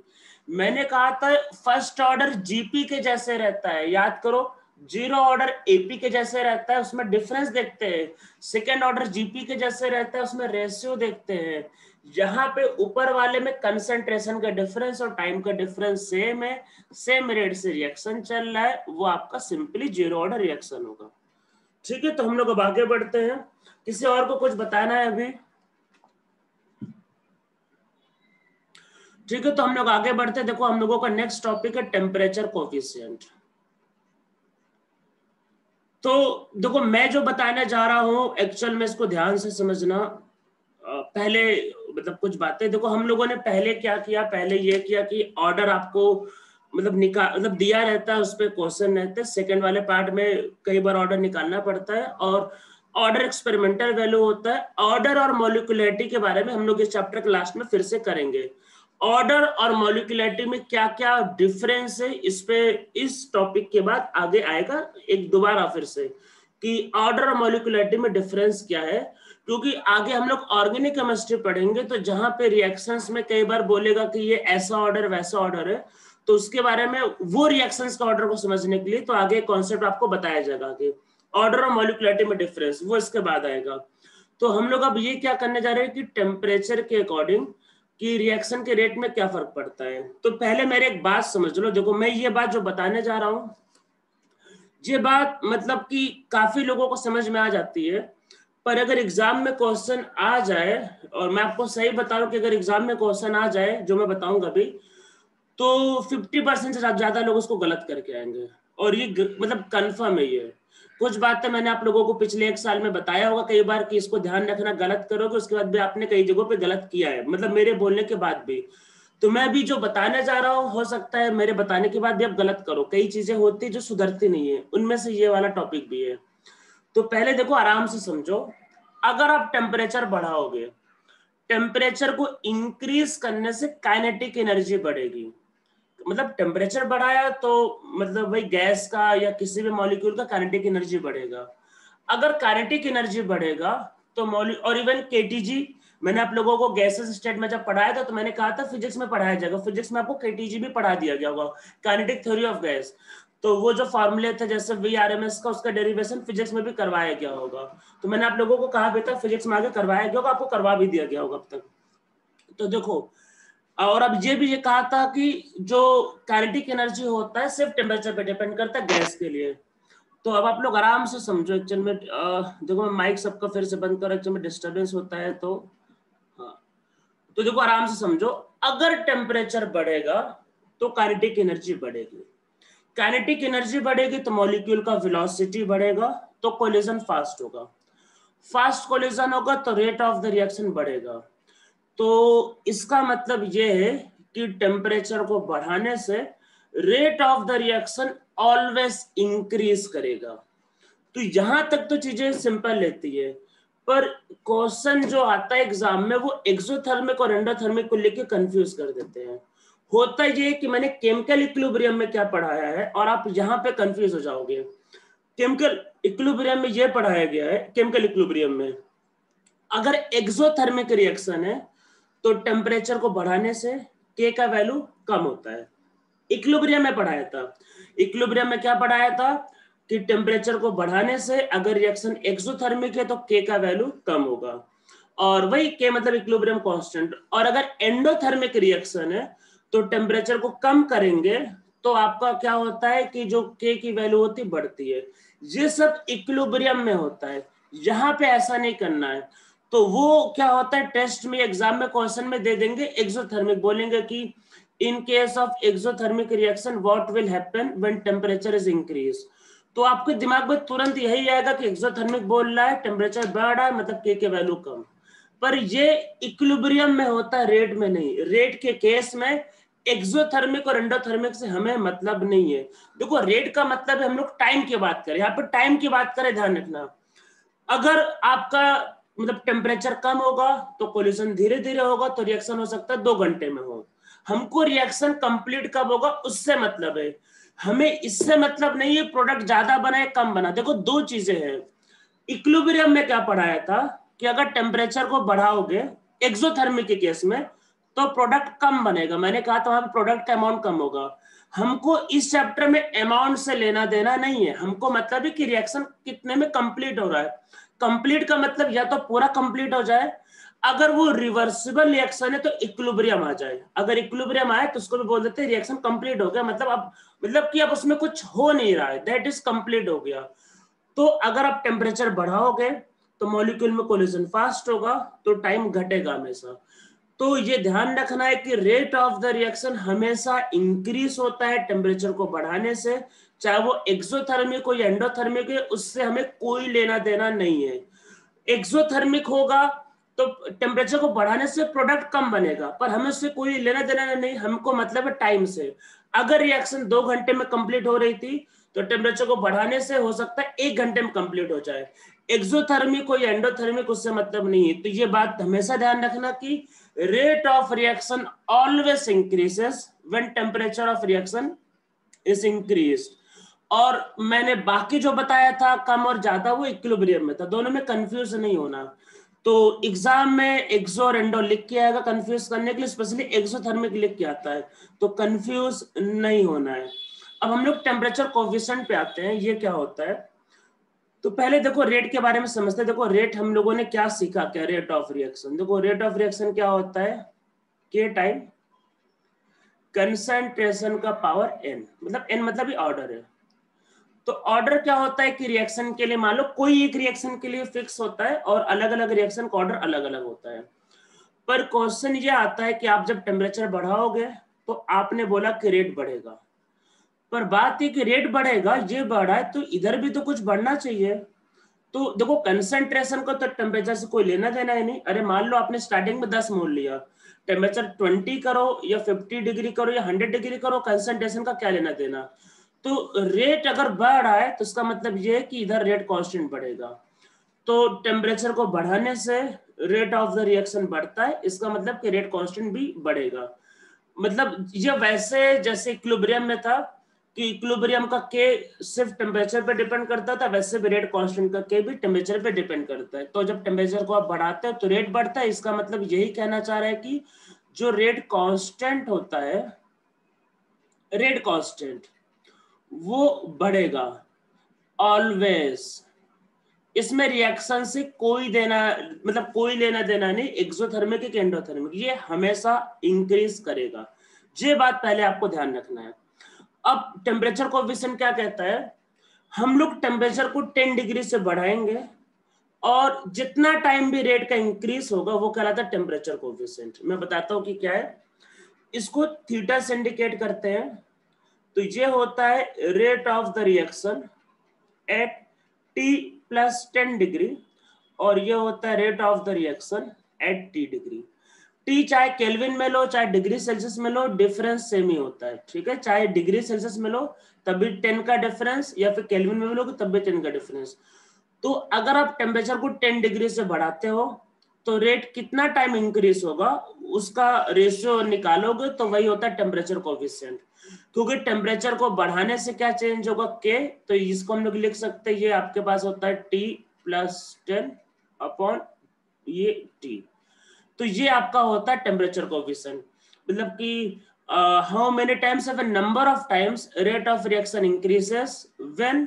A: मैंने कहा था फर्स्ट ऑर्डर जीपी के जैसे रहता है, याद करो जीरो ऑर्डर एपी के जैसे रहता है, उसमें डिफरेंस देखते हैं। सेकेंड ऑर्डर जीपी के जैसे रहता है, उसमें रेशियो देखते हैं। जहां पे ऊपर वाले में कंसंट्रेशन का डिफरेंस और टाइम का डिफरेंस सेम है, सेम रेट से रिएक्शन चल रहा है, वो आपका सिंपली जीरो ऑर्डर रिएक्शन होगा। ठीक है, तो हम लोग अब आगे बढ़ते हैं। किसी और को कुछ बताना है अभी? ठीक है, तो हम लोग आगे बढ़ते हैं। देखो हम लोगों का नेक्स्ट टॉपिक है टेम्परेचर कोफिशिएंट। तो देखो मैं जो बताने जा रहा हूं एक्चुअल में इसको ध्यान से समझना। पहले मतलब कुछ बातें देखो हम लोगों ने पहले क्या किया, पहले ये किया कि ऑर्डर आपको मतलब दिया रहता है, उस पर क्वेश्चन रहते हैं। सेकंड वाले पार्ट में कई बार ऑर्डर निकालना पड़ता है और ऑर्डर एक्सपेरिमेंटल वैल्यू होता है। ऑर्डर और मॉलिक्यूलरिटी के बारे में हम लोग इस चैप्टर के लास्ट में फिर से करेंगे। ऑर्डर और मॉलिक्यूलरिटी में क्या क्या डिफरेंस है, इस पे इस टॉपिक के बाद आगे आएगा एक दोबारा फिर से कि ऑर्डर और मॉलिक्यूलरिटी में डिफरेंस क्या है। क्योंकि आगे हम लोग ऑर्गेनिक केमिस्ट्री पढ़ेंगे तो जहां पे रिएक्शंस में कई बार बोलेगा कि ये ऐसा ऑर्डर वैसा ऑर्डर है, तो उसके बारे में वो रिएक्शंस का ऑर्डर को समझने के लिए तो आगे कॉन्सेप्ट आपको बताया जाएगा कि ऑर्डर और मॉलिक्यूलरिटी में डिफरेंस, वो इसके बाद आएगा। तो हम लोग अब ये क्या करने जा रहे हैं कि टेम्परेचर के अकॉर्डिंग कि रिएक्शन के रेट में क्या फर्क पड़ता है। तो पहले मेरे एक बात समझ लो, देखो मैं ये बात जो बताने जा रहा हूँ, ये बात मतलब कि काफी लोगों को समझ में आ जाती है, पर अगर एग्जाम में क्वेश्चन आ जाए, और मैं आपको सही बता रहा हूँ कि अगर एग्जाम में क्वेश्चन आ जाए जो मैं बताऊंगा अभी, तो 50% से ज्यादा लोग उसको गलत करके आएंगे। और ये मतलब कंफर्म है। ये कुछ बातें मैंने आप लोगों को पिछले 1 साल में बताया होगा कई बार कि इसको ध्यान रखना, गलत करोगे उसके बाद भी आपने कई जगहों पे गलत किया है, मतलब मेरे बोलने के बाद भी। तो मैं अभी जो बताने जा रहा हूँ, हो सकता है मेरे बताने के बाद भी आप गलत करो, कई चीजें होती जो सुधरती नहीं है, उनमें से ये वाला टॉपिक भी है। तो पहले देखो आराम से समझो, अगर आप टेम्परेचर बढ़ाओगे, टेम्परेचर को इंक्रीज करने से काइनेटिक एनर्जी बढ़ेगी। मतलब टेम्परेचर बढ़ाया तो मतलब भाई गैस का या किसी भी मॉलिक्यूल का काइनेटिक एनर्जी बढ़ेगा। अगर काइनेटिक एनर्जी बढ़ेगा तो और इवन केटीजी, मैंने आप लोगों को गैसेस स्टेट में जब पढ़ाया था तो मैंने कहा था फिजिक्स में पढ़ाया जाएगा, फिजिक्स में आपको केटीजी भी पढ़ा दिया गया होगा, काइनेटिक थ्योरी ऑफ गैस। तो वो जो फॉर्मूले थे जैसे VRMS का, उसका डेरिवेशन फिजिक्स में भी करवाया गया होगा। तो मैंने आप लोगों को कहा भी था फिजिक्स में आगे करवाया गया होगा, आपको करवा भी दिया गया होगा अब तक। तो देखो, और अब ये भी ये कहा था कि जो काइनेटिक एनर्जी होता है सिर्फ टेम्परेचर पे डिपेंड करता है गैस के लिए। तो अब आप लोग आराम से समझो, एक्चुअल में देखो मैं माइक सबका फिर से बंद कर, एक्चुअल में डिस्टर्बेंस होता है। तो हाँ, तो देखो आराम से समझो, अगर टेम्परेचर बढ़ेगा तो काइनेटिक एनर्जी बढ़ेगी, काइनेटिक एनर्जी बढ़ेगी तो मॉलिक्यूल का वेलोसिटी बढ़ेगा, तो कोलिजन फास्ट होगा, फास्ट कोलिजन होगा तो रेट ऑफ द रिएक्शन बढ़ेगा। तो इसका मतलब ये है कि टेम्परेचर को बढ़ाने से rate of the reaction always increase करेगा। तो यहां तक तो चीजें सिंपल रहती है, पर क्वेश्चन जो आता है एग्जाम में वो एक्सोथर्मिक और एंडोथर्मिक को लेके कंफ्यूज कर देते हैं। होता ये कि मैंने केमिकल इक्विलिब्रियम में क्या पढ़ाया है और आप यहाँ पे कंफ्यूज हो जाओगे। केमिकल इक्विलिब्रियम में ये पढ़ाया गया है, केमिकल इक्विलिब्रियम में अगर एक्सोथर्मिक रिएक्शन है तो टेम्परेचर को बढ़ाने से के का वैल्यू कम होता है। इक्विलिब्रियम में पढ़ाया था, इक्विलिब्रियम में क्या पढ़ाया था कि टेम्परेचर को बढ़ाने से अगर रिएक्शन एक्सोथर्मिक है तो के का वैल्यू कम होगा, और वही के मतलब इक्विलिब्रियम कांस्टेंट। और अगर एंडोथर्मिक रिएक्शन है तो टेम्परेचर को कम करेंगे तो आपका क्या होता है कि जो के की वैल्यू होती बढ़ती है। ये सब इक्विलिब्रियम में होता है, यहाँ पे ऐसा नहीं करना है। तो वो क्या होता है टेस्ट में एग्जाम में क्वेश्चन में दे देंगे एक्सोथर्मिक, बोलेंगे कि in case of exothermic reaction what will happen when temperature is increase. तो आपके दिमाग में तुरंत यही आएगा कि एक्सोथर्मिक बोल रहा है, टेम्परेचर बढ़ रहा है, मतलब के वैल्यू कम। पर ये इक्विलिब्रियम में होता है, रेट में नहीं। रेट के केस में एक्सोथर्मिक और एंडोथर्मिक से हमें मतलब नहीं है। देखो रेट का मतलब है हम लोग टाइम की बात करें, यहाँ पर टाइम की बात करें, ध्यान रखना। अगर आपका मतलब टेम्परेचर कम होगा तो कोलिजन धीरे धीरे होगा, तो रिएक्शन हो सकता है 2 घंटे में हो। हमको रिएक्शन कंप्लीट कब होगा उससे मतलब है, हमें इससे मतलब नहीं है प्रोडक्ट ज्यादा बना है कम बना। देखो दो चीजें हैं। इक्विलिब्रियम में क्या पढ़ाया था कि अगर टेम्परेचर को बढ़ाओगे एक्सोथर्मिक के केस में तो प्रोडक्ट कम बनेगा, मैंने कहा था वहां पे प्रोडक्ट का अमाउंट कम होगा। हमको इस चैप्टर में अमाउंट से लेना देना नहीं है, हमको मतलब है कि रिएक्शन कितने में कंप्लीट हो रहा है। कंप्लीट का मतलब या तो पूरा कंप्लीट हो जाए, अगर वो रिवर्सिबल रिएक्शन है तो इक्विलिब्रियम आ जाए। अगर इक्विलिब्रियम आए तो उसको भी बोल देते हैं रिएक्शन कंप्लीट हो गया, मतलब अब मतलब कि अब उसमें कुछ हो नहीं रहा है, दैट इज कंप्लीट हो गया। तो अगर आप टेम्परेचर बढ़ाओगे तो मॉलिक्यूल में कोलिजन फास्ट होगा, तो टाइम घटेगा हमेशा। तो ये ध्यान रखना है कि रेट ऑफ द रिएक्शन हमेशा इंक्रीज होता है टेम्परेचर को बढ़ाने से, चाहे वो एक्सोथर्मिक हो या एंडोथर्मिक है, उससे हमें कोई लेना देना नहीं है। एक्सोथर्मिक होगा तो टेम्परेचर को बढ़ाने से प्रोडक्ट कम बनेगा, पर हमें उससे कोई लेना देना नहीं, हमको मतलब है टाइम से। अगर रिएक्शन 2 घंटे में कंप्लीट हो रही थी तो टेम्परेचर को बढ़ाने से हो सकता है 1 घंटे में कंप्लीट हो जाए। एक्सोथर्मिक हो या एंडोथर्मिक उससे मतलब नहीं है। तो ये बात हमेशा ध्यान रखना कि rate of reaction always increases when temperature of reaction is increased. और मैंने बाकी जो बताया था कम और ज्यादा वो इक्विलिब्रियम में था, दोनों में कंफ्यूज नहीं होना। तो एग्जाम में एक्सो और एंडो लिख के आएगा कंफ्यूज करने के लिए, स्पेशली एक्सोथर्मिक लिख के आता है, तो कंफ्यूज नहीं होना है। अब हम लोग टेम्परेचर कोफिशिएंट पे आते हैं, ये क्या होता है। तो पहले देखो रेट के बारे में समझते हैं। देखो रेट हम लोगों ने क्या सीखा, क्या रेट ऑफ रिएक्शन। देखो रेट ऑफ रिएक्शन क्या होता है, के टाइम कंसंट्रेशन का पावर एन, मतलब एन मतलब ये ऑर्डर है। तो ऑर्डर क्या होता है कि रिएक्शन के लिए मान लो कोई एक रिएक्शन के लिए फिक्स होता है और अलग अलग रिएक्शन का ऑर्डर अलग अलग होता है। पर क्वेश्चन ये आता है कि आप जब टेम्परेचर बढ़ाओगे तो आपने बोला कि रेट बढ़ेगा, पर बात है कि रेट बढ़ेगा, ये बढ़ा है तो इधर भी तो कुछ बढ़ना चाहिए। तो देखो कंसंट्रेशन को तो टेम्परेचर से कोई लेना देना ही नहीं। अरे मान लो आपने स्टार्टिंग में 10 मोल लिया, टेम्परेचर 20 करो या 50 डिग्री करो या 100 डिग्री करो, कंसंट्रेशन का क्या लेना देना। तो रेट अगर बढ़ रहा है तो इसका मतलब ये है कि इधर रेट कांस्टेंट बढ़ेगा। तो टेम्परेचर को बढ़ाने से रेट ऑफ द रिएक्शन बढ़ता है, इसका मतलब कि रेट कांस्टेंट भी बढ़ेगा। मतलब ये वैसे जैसे इक्विलिब्रियम में था कि इक्विलिब्रियम का के सिर्फ टेम्परेचर पे डिपेंड करता था, वैसे भी रेट कांस्टेंट का के भी टेम्परेचर पे डिपेंड करता है। तो जब टेम्परेचर को आप बढ़ाते हो तो रेट बढ़ता है, इसका मतलब यही कहना चाह रहा है कि जो रेट कांस्टेंट होता है, रेट कांस्टेंट, वो बढ़ेगा ऑलवेज। इसमें रिएक्शन से कोई देना, मतलब कोई लेना देना नहीं, एक्सोथर्मिक कि एंडोथर्मिक, ये हमेशा इंक्रीज करेगा। ये बात पहले आपको ध्यान रखना है। अब टेम्परेचर कोएफिशिएंट क्या कहता है, हम लोग टेम्परेचर को 10 डिग्री से बढ़ाएंगे और जितना टाइम भी रेट का इंक्रीज होगा वो कहलाता है टेम्परेचर कोएफिशिएंट। मैं बताता हूं कि क्या है, इसको थीटा से इंडिकेट करते हैं। तो ये होता है rate of the reaction at T plus 10 degree और ये होता है rate of the reaction at T degree. T चाहे केल्विन में लो चाहे डिग्री सेल्सियस में लो, डिफरेंस सेम ही होता है, ठीक है। चाहे डिग्री सेल्सियस में लो तब भी 10 का डिफरेंस, या फिर केल्विन में लोगे तब भी 10 का डिफरेंस। तो अगर आप टेम्परेचर को 10 डिग्री से बढ़ाते हो तो रेट कितना टाइम इंक्रीज होगा उसका रेशियो निकालोगे तो वही होता है टेम्परेचर कोएफिशिएंट। क्योंकि टेम्परेचर को बढ़ाने से क्या चेंज होगा, के, तो इसको हम लोग लिख सकते हैं, ये आपके पास होता है टी प्लस 10 अपॉन ये टी। तो ये आपका होता है टेम्परेचर कोएफिशिएंट। मतलब कि how many times of number of times rate of reaction increases when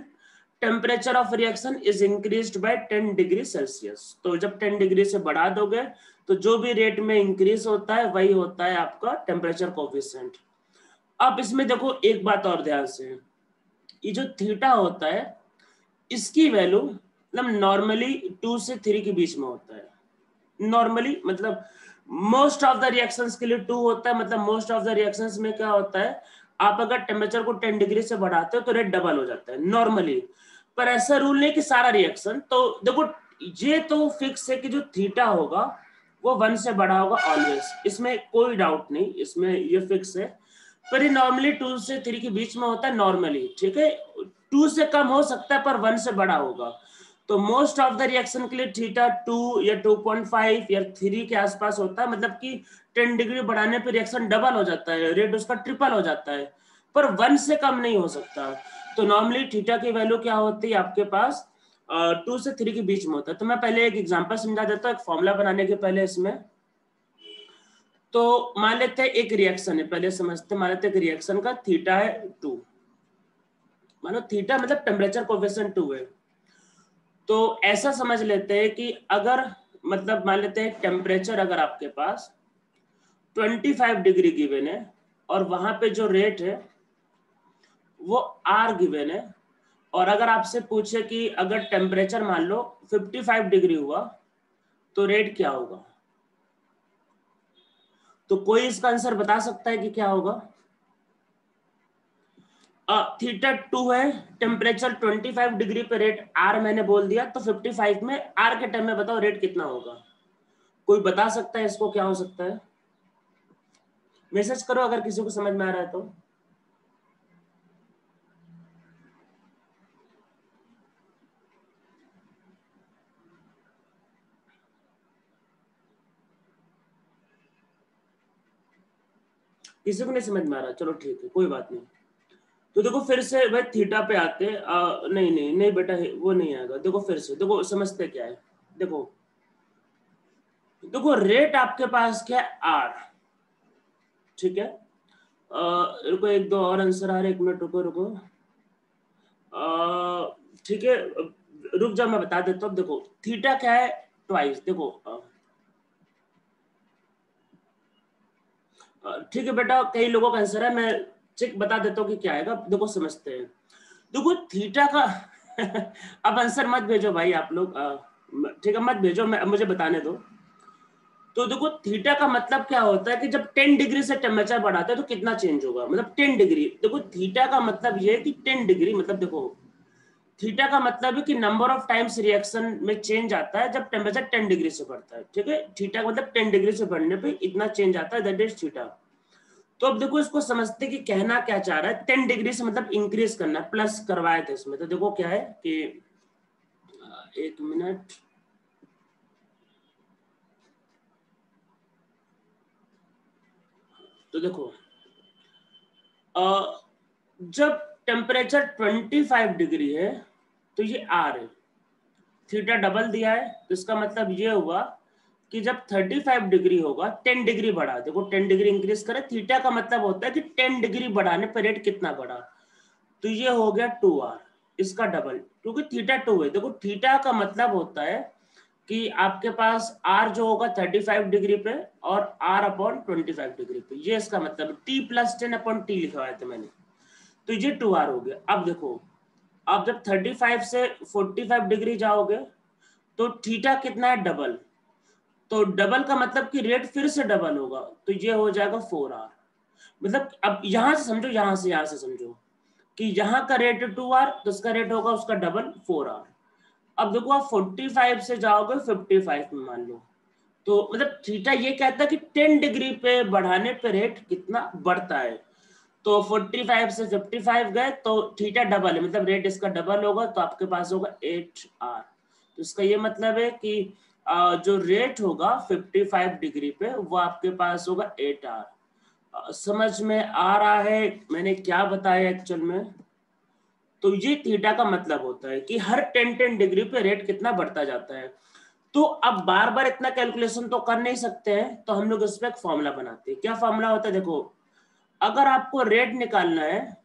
A: temperature of reaction is increased by 10 degree Celsius. तो जब 10 डिग्री से बढ़ा दोगे तो जो भी रेट में इंक्रीज होता है वही होता है आपका टेम्परेचर कोएफिशिएंट। अब इसमें देखो एक बात और ध्यान से, ये जो थीटा होता है इसकी वैल्यू मतलब नॉर्मली 2 से 3 के बीच में होता है। नॉर्मली मतलब मोस्ट ऑफ द रिएक्शंस के लिए 2 होता है। मतलब मोस्ट ऑफ द रिएक्शंस में क्या होता है, आप अगर टेम्परेचर को 10 डिग्री से बढ़ाते हो तो रेट डबल हो जाता है नॉर्मली। पर ऐसा रूल नहीं कि सारा रिएक्शन। तो देखो ये तो फिक्स है कि जो थीटा होगा वो 1 से बड़ा होगा ऑलवेज, इसमें कोई डाउट नहीं, इसमें ये फिक्स है। पर ये नॉर्मली 2 से 3 के बीच में होता है नॉर्मली, ठीक है। 2 से कम हो सकता है पर 1 से बड़ा होगा। तो मोस्ट ऑफ द रिएक्शन के लिए थीटा 2 या 2.5 या 3 के आसपास होता है। मतलब कि 10 डिग्री बढ़ाने पे रिएक्शन डबल हो जाता है, रेट उसका ट्रिपल हो जाता है, पर 1 से कम नहीं हो सकता। तो नॉर्मली थीटा की वैल्यू क्या होती है आपके पास 2 से 3 के बीच में होता है। तो मैं पहले एक एग्जांपल समझा देता हूँ एक फॉर्मूला बनाने के पहले इसमें। तो मान लेते हैं एक रिएक्शन है, पहले समझते मान लेते हैं एक रिएक्शन का थीटा है 2, मानो थीटा मतलब टेम्परेचर कोएफिशिएंट 2 है। तो ऐसा समझ लेते हैं कि अगर मतलब मान लेते हैं टेम्परेचर अगर आपके पास 25 डिग्री गिवन है और वहां पे जो रेट है वो आर गिवन है, और अगर आपसे पूछे कि अगर टेम्परेचर मान लो 55 डिग्री हुआ तो रेट क्या होगा, तो कोई इसका आंसर बता सकता है कि क्या होगा। थीटा 2 है, टेम्परेचर 25 डिग्री पे रेट आर मैंने बोल दिया, तो 55 में आर के टर्म में बताओ रेट कितना होगा। कोई बता सकता है इसको क्या हो सकता है, मैसेज करो अगर किसी को समझ में आ रहा है तो। किसी को नहीं समझ में आ रहा, चलो ठीक है कोई बात नहीं। तो देखो फिर से भाई थीटा पे आते नहीं नहीं नहीं बेटा वो नहीं आएगा। देखो फिर से देखो समझते क्या है। देखो देखो रेट आपके पास क्या है आर, ठीक है। रुको एक दो और आंसर आ रहे, एक मिनट रुको रुको। ठीक है रुक जाओ मैं बता देता हूँ। देखो थीटा क्या है, ट्वाइस। देखो ठीक है बेटा, कई लोगों का आंसर है, मैं चेक बता देता हूँ कि क्या आएगा। देखो समझते हैं। देखो थीटा का अब आंसर मत भेजो भाई आप लोग, ठीक है मत भेजो, मैं मुझे बताने दो। तो देखो थीटा का मतलब क्या होता है कि जब 10 डिग्री से टेम्परेचर बढ़ाते हैं तो कितना चेंज होगा, मतलब 10 डिग्री। देखो थीटा का मतलब ये है कि 10 डिग्री, मतलब देखो थीटा का मतलब है कि नंबर ऑफ टाइम्स रिएक्शन में चेंज आता है जब टेम्परेचर 10 डिग्री से बढ़ता है। ठीक है, थीटा का मतलब 10 डिग्री से बढ़ने पे इतना चेंज आता है, दैट इज थीटा। तो अब देखो इसको समझते कि कहना क्या चाह रहा है। 10 डिग्री से मतलब इंक्रीज करना, प्लस करवाए थे इसमें। तो देखो क्या है कि एक मिनट, तो देखो जब टेम्परेचर 25 डिग्री है तो ये आर है, थीटा डबल दिया है, तो इसका मतलब ये हुआ कि जब 35 डिग्री होगा, 10 डिग्री बढ़ा, देखो 10 डिग्री इंक्रीज करे, थीटा का मतलब होता है कि 10 डिग्री बढ़ाने पर रेट कितना बढ़ा। तो ये हो गया 2r, इसका डबल, क्योंकि थीटा 2 है। देखो थीटा का मतलब होता है कि आपके पास r जो होगा 35 डिग्री पे और r अपॉन 25 डिग्री पे, ये इसका मतलब t प्लस 10 अपॉन टी लिखा हुआ था मैंने। तो ये 2r हो गया। अब देखो आप जब 35 से 45 डिग्री जाओगे तो थीटा कितना है, डबल। तो डबल का मतलब कि रेट फिर से डबल होगा, तो ये हो जाएगा 4r। मतलब अब यहां से समझो, यहां से समझो कि यहाँ का रेट 2r, तो उसका रेट होगा उसका डबल 4r। अब देखो आप 45 से जाओगे 55 में मान लो, तो मतलब थीटा ये कहता है कि 10 डिग्री पे बढ़ाने पे रेट कितना बढ़ता है। तो 45 से 55 गए तो थीटा डबल है, मतलब रेट इसका डबल होगा, तो आपके पास होगा 8r। तो इसका ये मतलब है कि जो रेट होगा 55 डिग्री पे वो आपके पास होगा 8r। समझ में आ रहा है मैंने क्या बताया एक्चुअल में? तो ये थीटा का मतलब होता है कि हर 10 डिग्री पे रेट कितना बढ़ता जाता है। तो अब बार बार इतना कैलकुलेशन तो कर नहीं सकते हैं, तो हम लोग इस पे एक फॉर्मूला बनाते हैं। क्या फॉर्मूला होता है? देखो अगर आपको रेट निकालना है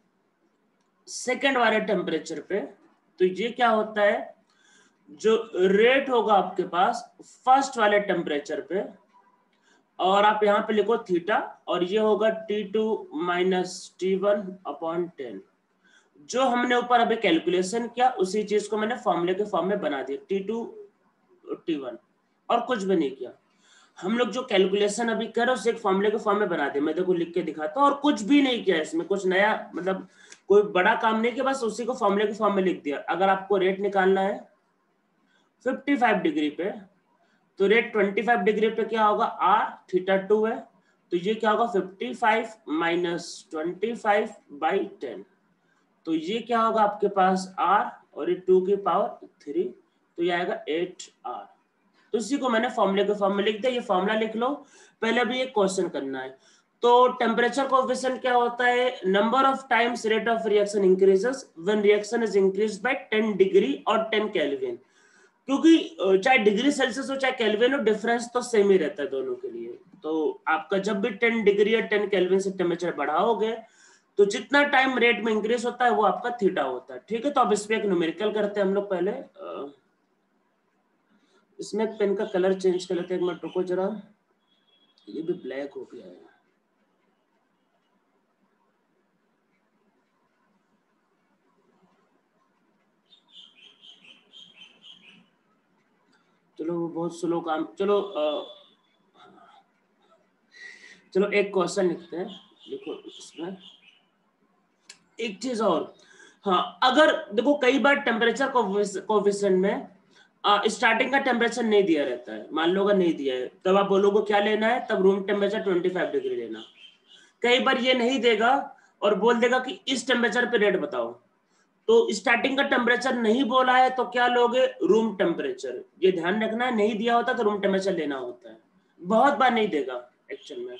A: सेकेंड वाले टेम्परेचर पे, तो ये क्या होता है, जो रेट होगा आपके पास फर्स्ट वाले टेम्परेचर पे, और आप यहाँ पे लिखो थीटा, और ये होगा T2 माइनस T1 अपॉन 10। जो हमने ऊपर अभी कैलकुलेशन किया उसी चीज को मैंने फॉर्मूले के फॉर्म में बना दिया, T2 T1, और कुछ भी नहीं किया। हम लोग जो कैलकुलेशन अभी कर रहे हैं उसे एक फॉर्मूले के फॉर्म में बना दिया। मैं देखो लिख के दिखाता हूँ, और कुछ भी नहीं किया इसमें, कुछ नया मतलब कोई बड़ा काम नहीं किया, बस उसी को फॉर्मूले के फॉर्म में लिख दिया। अगर आपको रेट निकालना है 55 डिग्री पे, तो रेट 25 डिग्री पे क्या होगा, आर थीटा 2 है, तो ये क्या होगा 55 माइनस 25/10। तो ये क्या होगा आपके पास r, और ये 2 की पावर 3, तो ये आएगा 8r। तो इसी को मैंने फॉर्मूले के फॉर्म में लिख दिया। ये फॉर्मूला लिख लो, पहले अभी एक क्वेश्चन करना है। तो टेम्परेचर कोएफिशिएंट क्या होता है, number of times rate of reaction increases when reaction is increased by 10 degree और 10 केल्विन। क्योंकि चाहे डिग्री सेल्सियस हो चाहे केल्विन हो, डिफरेंस तो सेम ही रहता है दोनों के लिए। तो आपका जब भी 10 डिग्री या 10 केल्विन से टेम्परेचर बढ़ाओगे तो जितना टाइम रेट में इंक्रीज होता है वो आपका थीटा होता है। ठीक है, तो अब इस पे एक न्यूमेरिकल करते हैं हम लोग। पहले इसमें पेन का कलर चेंज कर लेते हैं, एक मिनट रुको जरा, ये भी ब्लैक हो गया है। चलो वो बहुत स्लो काम, चलो चलो एक क्वेश्चन लिखते हैं। देखो इसमें एक चीज और, हाँ अगर देखो कई बार टेम्परेचर कोफिशिएंट में स्टार्टिंग का टेम्परेचर नहीं दिया रहता है, मान लो अगर नहीं दिया है, तब आप बोलोगे क्या लेना है, तब रूम टेम्परेचर 25 डिग्री लेना। कई बार ये नहीं देगा और बोल देगा कि इस टेम्परेचर पे रेट बताओ, तो स्टार्टिंग का टेम्परेचर नहीं बोला है तो क्या लोगे, रूम टेम्परेचर। ये ध्यान रखना है, नहीं दिया होता तो रूम टेम्परेचर लेना होता है। बहुत बार नहीं देगा एक्चुअल में।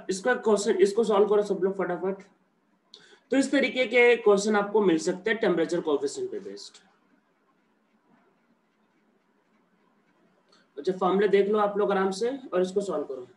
A: इसका क्वेश्चन, इसको सॉल्व करो सब लोग फटाफट। तो इस तरीके के क्वेश्चन आपको मिल सकते हैं टेम्परेचर कोएफिशिएंट पे बेस्ड। अच्छा, फॉर्मूले देख लो आप लोग आराम से और इसको सॉल्व करो।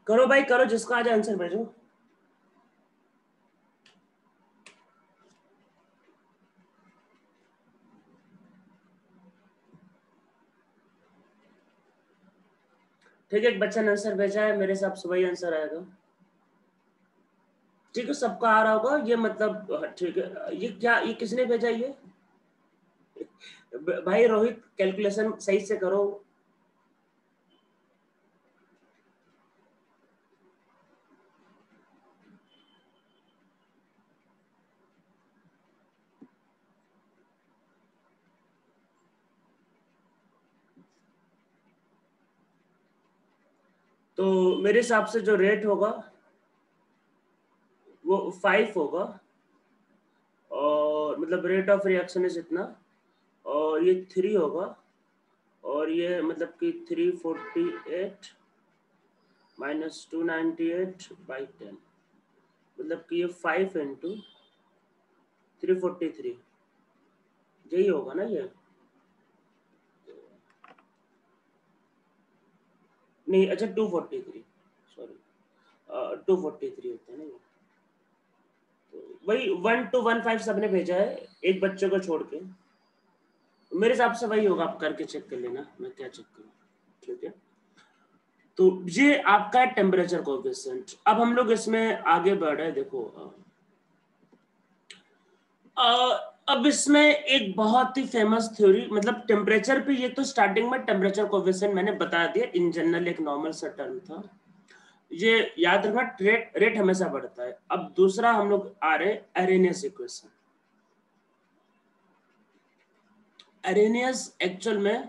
A: करो भाई करो, जिसका आज आंसर भेजो। ठीक है, एक बच्चा ने आंसर भेजा है, मेरे हिसाब से वही आंसर आएगा। ठीक है, सबका आ रहा होगा ये, मतलब ठीक है। ये क्या, ये किसने भेजा ये? भाई रोहित, कैलकुलेशन सही से करो। तो मेरे हिसाब से जो रेट होगा वो 5 होगा, और मतलब रेट ऑफ रिएक्शन इज इतना, और ये 3 होगा, और ये मतलब कि 348 माइनस 298/10, मतलब कि ये 5 इंटू 343, यही होगा ना ये? नहीं, अच्छा 243, सॉरी 243 होता है ना ये। तो वही 1215 सबने भेजा है, एक बच्चे को छोड़ के। मेरे हिसाब से वही होगा, आप करके चेक कर लेना, मैं क्या चेक करूँ। ठीक है, तो ये आपका टेम्परेचर कोएफिशिएंट। अब हम लोग इसमें आगे बढ़े। देखो अब इसमें एक बहुत ही फेमस थ्योरी, मतलब टेम्परेचर पे, ये तो स्टार्टिंग में टेम्परेचर कोएफिशिएंट मैंने बता दिया, इन जनरल एक नॉर्मल सा टर्म था, ये याद रखना। रेट रेट हमेशा बढ़ता है। अब दूसरा हम लोग आ रहे अरेनियस इक्वेशन। अरेनियस एक्चुअल में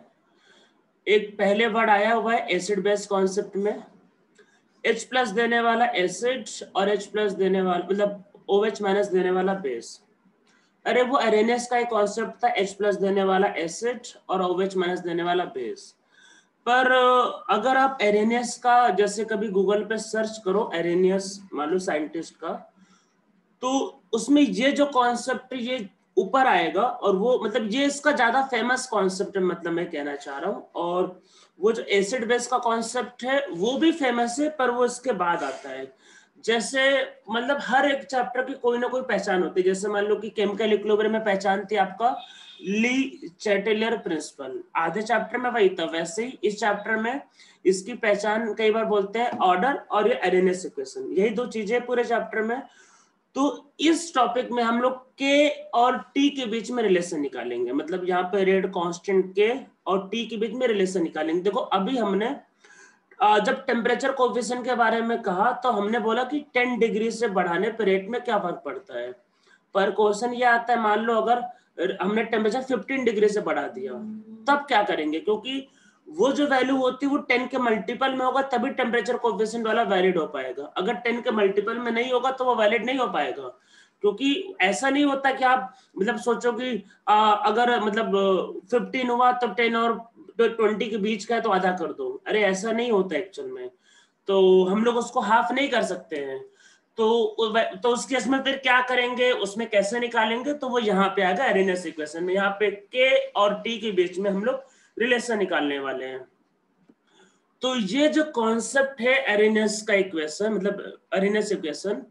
A: एक पहले वर्ड आया हुआ है एसिड बेस कॉन्सेप्ट में, H प्लस देने वाला एसिड और H प्लस देने वाला, मतलब OH माइनस देने वाला बेस। अरे वो अरेनियस का एक कॉन्सेप्ट था, H प्लस देने वाला एसिड और OH माइनस देने वाला बेस। पर अगर आप एरेनियस का जैसे कभी गूगल पे सर्च करो, एरेनियस मान लो साइंटिस्ट का, तो उसमें ये जो कॉन्सेप्ट ये ऊपर आएगा, और वो मतलब ये इसका ज्यादा फेमस कॉन्सेप्ट है, मतलब मैं कहना चाह रहा हूँ। और वो जो एसिड बेस का कॉन्सेप्ट है वो भी फेमस है, पर वो इसके बाद आता है। जैसे मतलब हर एक चैप्टर की कोई ना कोई पहचान होती है। जैसे मान लो कि केमिकल इक्विलिब्रियम में पहचान थी आपका ली चैटेलियर प्रिंसिपल, आधे चैप्टर में वही था, वैसे ही इस चैप्टर में इसकी पहचान कई बार बोलते हैं ऑर्डर और ये अरेनियस इक्वेशन, यही दो चीजें पूरे चैप्टर में। तो इस टॉपिक में हम लोग के और टी के बीच में रिलेशन निकालेंगे, मतलब यहाँ पे रेट कांस्टेंट के और टी के बीच में रिलेशन निकालेंगे। देखो अभी हमने जब टेम्परेचर कोएफिशिएंट के बारे में कहा तो हमने बोला कि 10 डिग्री से बढ़ाने पर रेट में क्या फर्क पड़ता है। पर क्वेश्चन ये आता है, मान लो अगर हमने टेम्परेचर 15 डिग्री से बढ़ा दिया, तब क्या करेंगे? क्योंकि वो जो वैल्यू होती है वो 10 के मल्टीपल में होगा, तभी टेम्परेचर कोएफिशिएंट वाला वैलिड हो पाएगा। अगर 10 के मल्टीपल में नहीं होगा तो वो वैलिड नहीं हो पाएगा। क्योंकि ऐसा नहीं होता कि आप मतलब सोचो कि अगर मतलब 15 हुआ तो 10 और 20 के बीच का है तो आधा कर दो। अरे ऐसा नहीं होता एक्चुअल में, तो हम लोग उसको हाफ नहीं कर सकते हैं। तो उस केस में फिर क्या करेंगे, उसमें कैसे निकालेंगे? तो वो यहाँ पे आएगा अरेनियस इक्वेशन में, यहाँ पे के और टी के बीच में हम लोग रिलेशन निकालने वाले हैं। तो ये जो कॉन्सेप्ट है अरेनियस का इक्वेशन, मतलब अरेनियस इक्वेशन,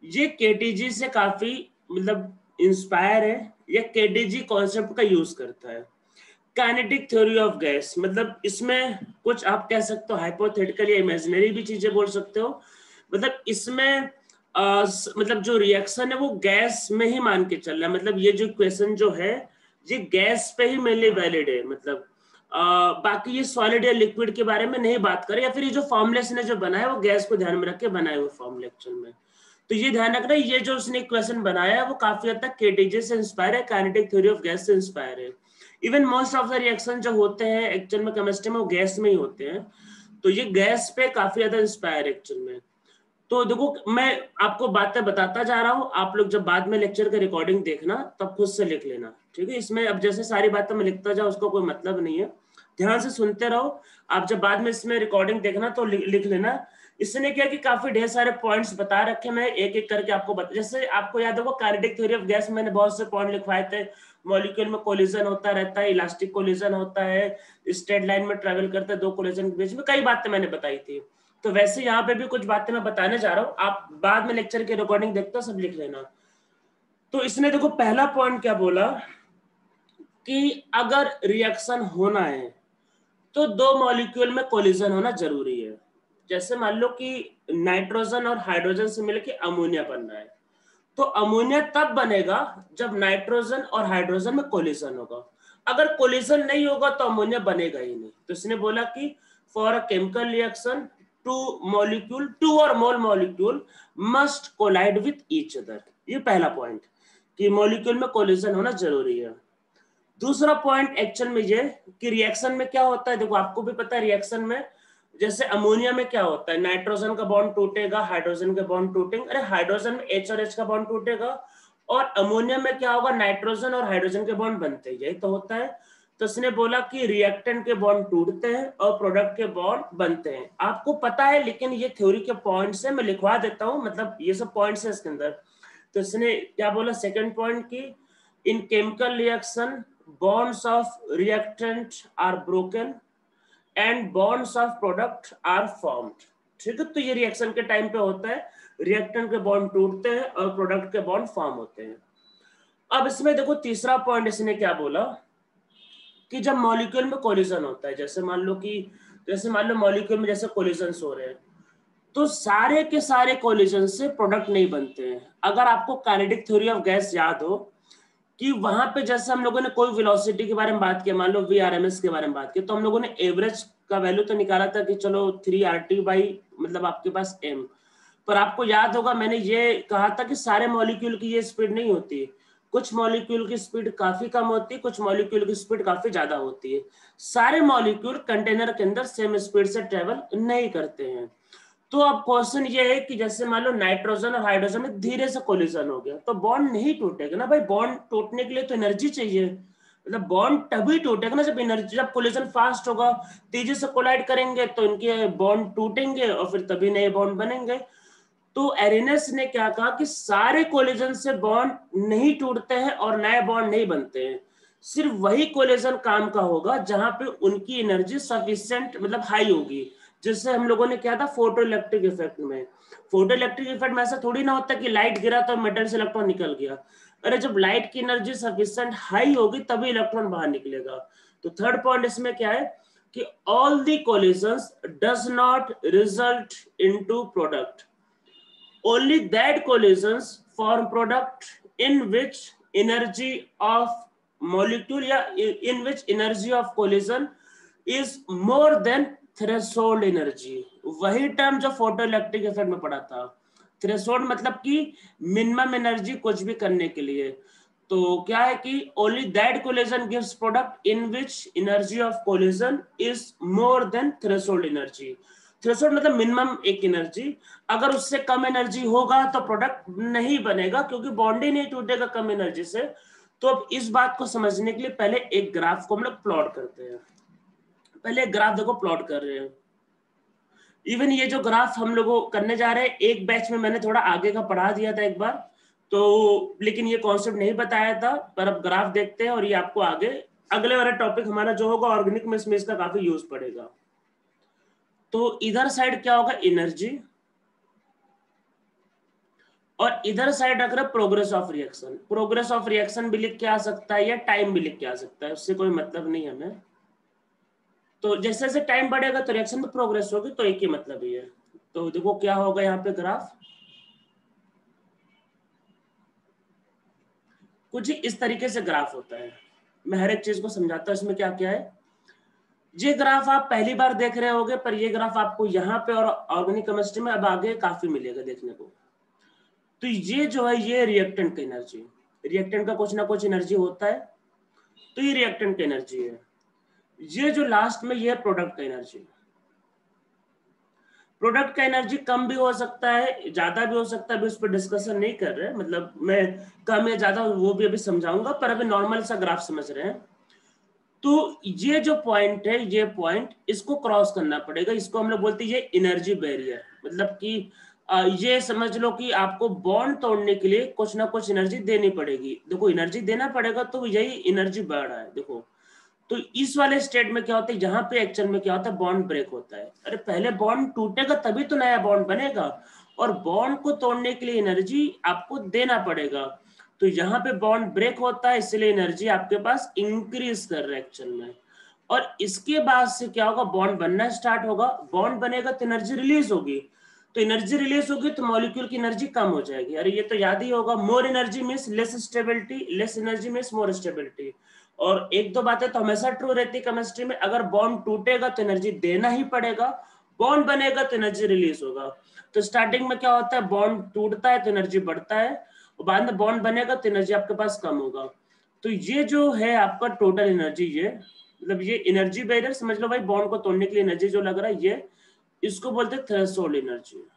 A: ये केटीजी से काफी मतलब इंस्पायर है। ये केटीजी कॉन्सेप्ट का यूज करता है, काइनेटिक थ्योरी ऑफ गैस। मतलब इसमें कुछ आप कह सकते हो हाइपोथेटिकल या इमेजिनरी भी चीजें बोल सकते हो। मतलब इसमें मतलब जो रिएक्शन है वो गैस में ही मान के चल रहा है। मतलब ये जो इक्वेशन जो है ये गैस पे ही मेनली वैलिड है, मतलब बाकी ये सॉलिड या लिक्विड के बारे में नहीं बात करें, या फिर ये जो फॉर्मुलेशन है जो बनाया वो गैस को ध्यान में रख के बनाए हुए फॉर्मूले एक्चुअल में। तो ये ध्यान रखना, ये जो उसने क्वेश्चन बनाया है वो काफी हद तक केटीजे से इंस्पायर है, काइनेटिक थ्योरी ऑफ गैस से इंस्पायर है। Even most of the reaction जो होते हैं एक्चुअल में केमिस्ट्री में वो गैस में ही होते हैं, तो ये गैस पे काफी ज्यादा इंस्पायर है एक्चुअल में। तो देखो मैं आपको बातें बताता जा रहा हूँ, आप लोग जब बाद में लेक्चर का रिकॉर्डिंग देखना तब खुद से लिख लेना, ठीक है। इसमें अब जैसे सारी बातें मैं लिखता जाऊँ उसका कोई मतलब नहीं है, ध्यान से सुनते रहो। आप जब बाद में इसमें रिकॉर्डिंग देखना तो लिख लेना। इसने क्या कि काफी ढेर सारे पॉइंट्स बता रखे, मैं एक एक करके आपको जैसे आपको याद होगा काइनेटिक थ्योरी ऑफ गैस मैंने बहुत से पॉइंट लिखवाए थे। मॉलिक्यूल में कोलिजन होता रहता है, इलास्टिक कोलिजन होता है, स्ट्रेट लाइन में ट्रेवल करता है, दो कोलिजन के बीच में, कई बातें मैंने बताई थी। तो वैसे यहाँ पे भी कुछ बातें मैं बताने जा रहा हूँ, आप बाद में लेक्चर की रिकॉर्डिंग देखते हो सब लिख लेना। तो इसने देखो पहला पॉइंट क्या बोला कि अगर रिएक्शन होना है तो दो मॉलिक्यूल में कोलिजन होना जरूरी है। जैसे मान लो कि नाइट्रोजन और हाइड्रोजन से मिलकर अमोनिया बन रहा है, तो अमोनिया तब बनेगा जब नाइट्रोजन और हाइड्रोजन में कोलिजन होगा। अगर कोलिजन नहीं होगा तो अमोनिया बनेगा ही नहीं। तो इसने बोला कि for a chemical reaction two or more molecule must collide with each other. ये पहला पॉइंट कि मॉलिक्यूल में कोलिजन होना जरूरी है। दूसरा पॉइंट एक्चुअल में ये कि रिएक्शन में क्या होता है, देखो आपको भी पता है रिएक्शन में जैसे अमोनिया में क्या होता है, नाइट्रोजन का बॉन्ड टूटेगा, हाइड्रोजन के बॉन्ड टूटेंगे, अरे हाइड्रोजन में H और H का बॉन्ड टूटेगा, और अमोनिया में क्या होगा, नाइट्रोजन और हाइड्रोजन के बॉन्ड बनते हैं, यही तो होता है। तो उसने बोला कि रिएक्टेंट के बॉन्ड टूटते हैं और प्रोडक्ट के बॉन्ड बनते हैं। आपको पता है, लेकिन ये थ्योरी के पॉइंट्स है, मैं लिखवा देता हूँ, मतलब ये सब पॉइंट्स है इसके अंदर। तो इसने क्या बोला सेकेंड पॉइंट की इन chemical reaction bonds of reactant are broken and bonds of product are formed। ठीक है, तो ये रिएक्शन के टाइम पे होता है, रिएक्टेंट के बॉन्ड टूटते हैं और प्रोडक्ट के बॉन्ड फॉर्म होते हैं। अब इसमें देखो तीसरा पॉइंट इसने क्या बोला कि जब मॉलिक्यूल में कोलिजन होता है, जैसे मान लो मॉलिक्यूल में जैसे कोलिजन हो रहे हैं, तो सारे के सारे कोलिजन से प्रोडक्ट नहीं बनते हैं। अगर आपको काइनेटिक थ्योरी ऑफ गैस याद हो कि वहां पे जैसे हम लोगों ने कोई वेलोसिटी के बारे में बात किया, मान लो VRMS के बारे में बात की, तो हम लोगों ने एवरेज का वैल्यू तो निकाला था कि चलो 3RT बाई मतलब आपके पास m। पर आपको याद होगा मैंने ये कहा था कि सारे मॉलिक्यूल की ये स्पीड नहीं होती, कुछ मॉलिक्यूल की स्पीड काफी कम होती है, कुछ मॉलिक्यूल की स्पीड काफी ज्यादा होती है। सारे मॉलिक्यूल कंटेनर के अंदर सेम स्पीड से ट्रेवल नहीं करते हैं। तो अब क्वेश्चन ये है कि जैसे मान लो नाइट्रोजन और हाइड्रोजन में धीरे से कोलिजन हो गया तो बॉन्ड नहीं टूटेगा ना भाई, बॉन्ड टूटने के लिए तो एनर्जी चाहिए, मतलब बॉन्ड तभी टूटेगा ना जब कोलिजन फास्ट होगा, तेजी से कोलाइड करेंगे तो इनके बॉन्ड टूटेंगे और फिर तभी नए बॉन्ड बनेंगे। तो एरिनस ने क्या कहा कि सारे कोलिजन से बॉन्ड नहीं टूटते हैं और नए बॉन्ड नहीं बनते हैं, सिर्फ वही कोलिजन काम का होगा जहां पे उनकी एनर्जी सफिशिएंट मतलब हाई होगी। जिससे हम लोगों ने क्या था फोटो इलेक्ट्रिक इफेक्ट में, फोटो इलेक्ट्रिक इफेक्ट में ऐसा थोड़ी ना होता कि लाइट गिरा तो मेटल से इलेक्ट्रॉन निकल गया, अरे जब लाइट की एनर्जी सफिशिएंट हाई होगी तभी इलेक्ट्रॉन बाहर निकलेगा। तो थर्ड पॉइंट इसमें क्या है कि all the collisions does not result into product, only that collisions form product in which energy of molecule या in which energy of collision is more than threshold energy। वही term जो photo electric effect में पढ़ा था, threshold मतलब कि minimum energy कुछ भी करने के लिए। तो क्या है कि only that collision gives product in which energy of collision is more than threshold energy। Threshold मतलब मिनिमम एक एनर्जी, अगर उससे कम एनर्जी होगा तो प्रोडक्ट नहीं बनेगा क्योंकि बॉन्ड ही नहीं टूटेगा कम एनर्जी से। तो अब इस बात को समझने के लिए पहले एक ग्राफ को हम लोग प्लॉट करते हैं। पहले एक ग्राफ देखो प्लॉट कर रहे हैं। इवन ये जो ग्राफ हम लोग करने जा रहे हैं एक बैच में मैंने थोड़ा आगे का पढ़ा दिया था एक बार, तो लेकिन ये कॉन्सेप्ट नहीं बताया था, पर अब ग्राफ देखते हैं और ये आपको आगे अगले वाला टॉपिक हमारा जो होगा ऑर्गेनिक में इसमें इसका काफी यूज पड़ेगा। तो इधर साइड क्या होगा एनर्जी, और इधर साइड रख रहे progress of reaction. Progress of reaction भी लिख के आ सकता है या टाइम भी लिख के आ सकता है, उससे कोई मतलब नहीं हमें। तो जैसे जैसे टाइम बढ़ेगा तो रिएक्शन में प्रोग्रेस होगी, तो एक ही मतलब ही है। तो देखो क्या होगा यहाँ पे ग्राफ कुछ इस तरीके से ग्राफ होता है। मैं हर एक चीज को समझाता हूँ इसमें क्या क्या है। ये ग्राफ आप पहली बार देख रहे होगे, पर ये ग्राफ आपको यहाँ पे और ऑर्गेनिक केमिस्ट्री में अब आगे काफी मिलेगा देखने को। तो ये जो है ये रिएक्टेंट की एनर्जी, रिएक्टेंट का कुछ ना कुछ एनर्जी होता है, तो ये रिएक्टेंट की एनर्जी है। ये जो लास्ट में ये प्रोडक्ट का एनर्जी, प्रोडक्ट का एनर्जी कम भी हो सकता है, ज्यादा भी हो सकता है, अभी उस पर डिस्कशन नहीं कर रहे, मतलब मैं कम या ज्यादा वो भी अभी समझाऊंगा, पर अभी नॉर्मल सा ग्राफ समझ रहे हैं। तो ये जो पॉइंट है, ये पॉइंट इसको क्रॉस करना पड़ेगा, इसको हम लोग बोलते हैं ये एनर्जी बैरियर। मतलब कि ये समझ लो कि आपको बॉन्ड तोड़ने के लिए कुछ ना कुछ एनर्जी देनी पड़ेगी। देखो एनर्जी देना पड़ेगा, तो यही एनर्जी बढ़ रहा है। देखो तो इस वाले स्टेट में क्या होता है, यहाँ पे एक्चुअल में क्या होता है, बॉन्ड ब्रेक होता है। अरे पहले बॉन्ड टूटेगा तभी तो नया बॉन्ड बनेगा, और बॉन्ड को तोड़ने के लिए एनर्जी आपको देना पड़ेगा। तो यहाँ पे बॉन्ड ब्रेक होता है, इसलिए एनर्जी आपके पास इंक्रीज कर रहा है एक्चुअल में। और इसके बाद से क्या होगा, बॉन्ड बनना स्टार्ट होगा, बॉन्ड बनेगा तो एनर्जी रिलीज होगी, तो एनर्जी रिलीज होगी तो मॉलिक्यूल की एनर्जी कम हो जाएगी। अरे ये तो याद ही होगा, more energy means less stability, less energy means more stability. और एक दो बातें तो हमेशा ट्रू रहती है केमिस्ट्री में, अगर बॉन्ड टूटेगा तो एनर्जी देना ही पड़ेगा, बॉन्ड बनेगा तो एनर्जी रिलीज होगा। तो स्टार्टिंग में क्या होता है, बॉन्ड टूटता है तो एनर्जी बढ़ता है, और बाद में बॉन्ड बनेगा तो एनर्जी आपके पास कम होगा। तो ये जो है आपका टोटल एनर्जी, ये मतलब ये एनर्जी बैरियर समझ लो भाई, बॉन्ड को तोड़ने के लिए एनर्जी जो लग रहा है ये, इसको बोलते हैं थ्रेशोल्ड एनर्जी।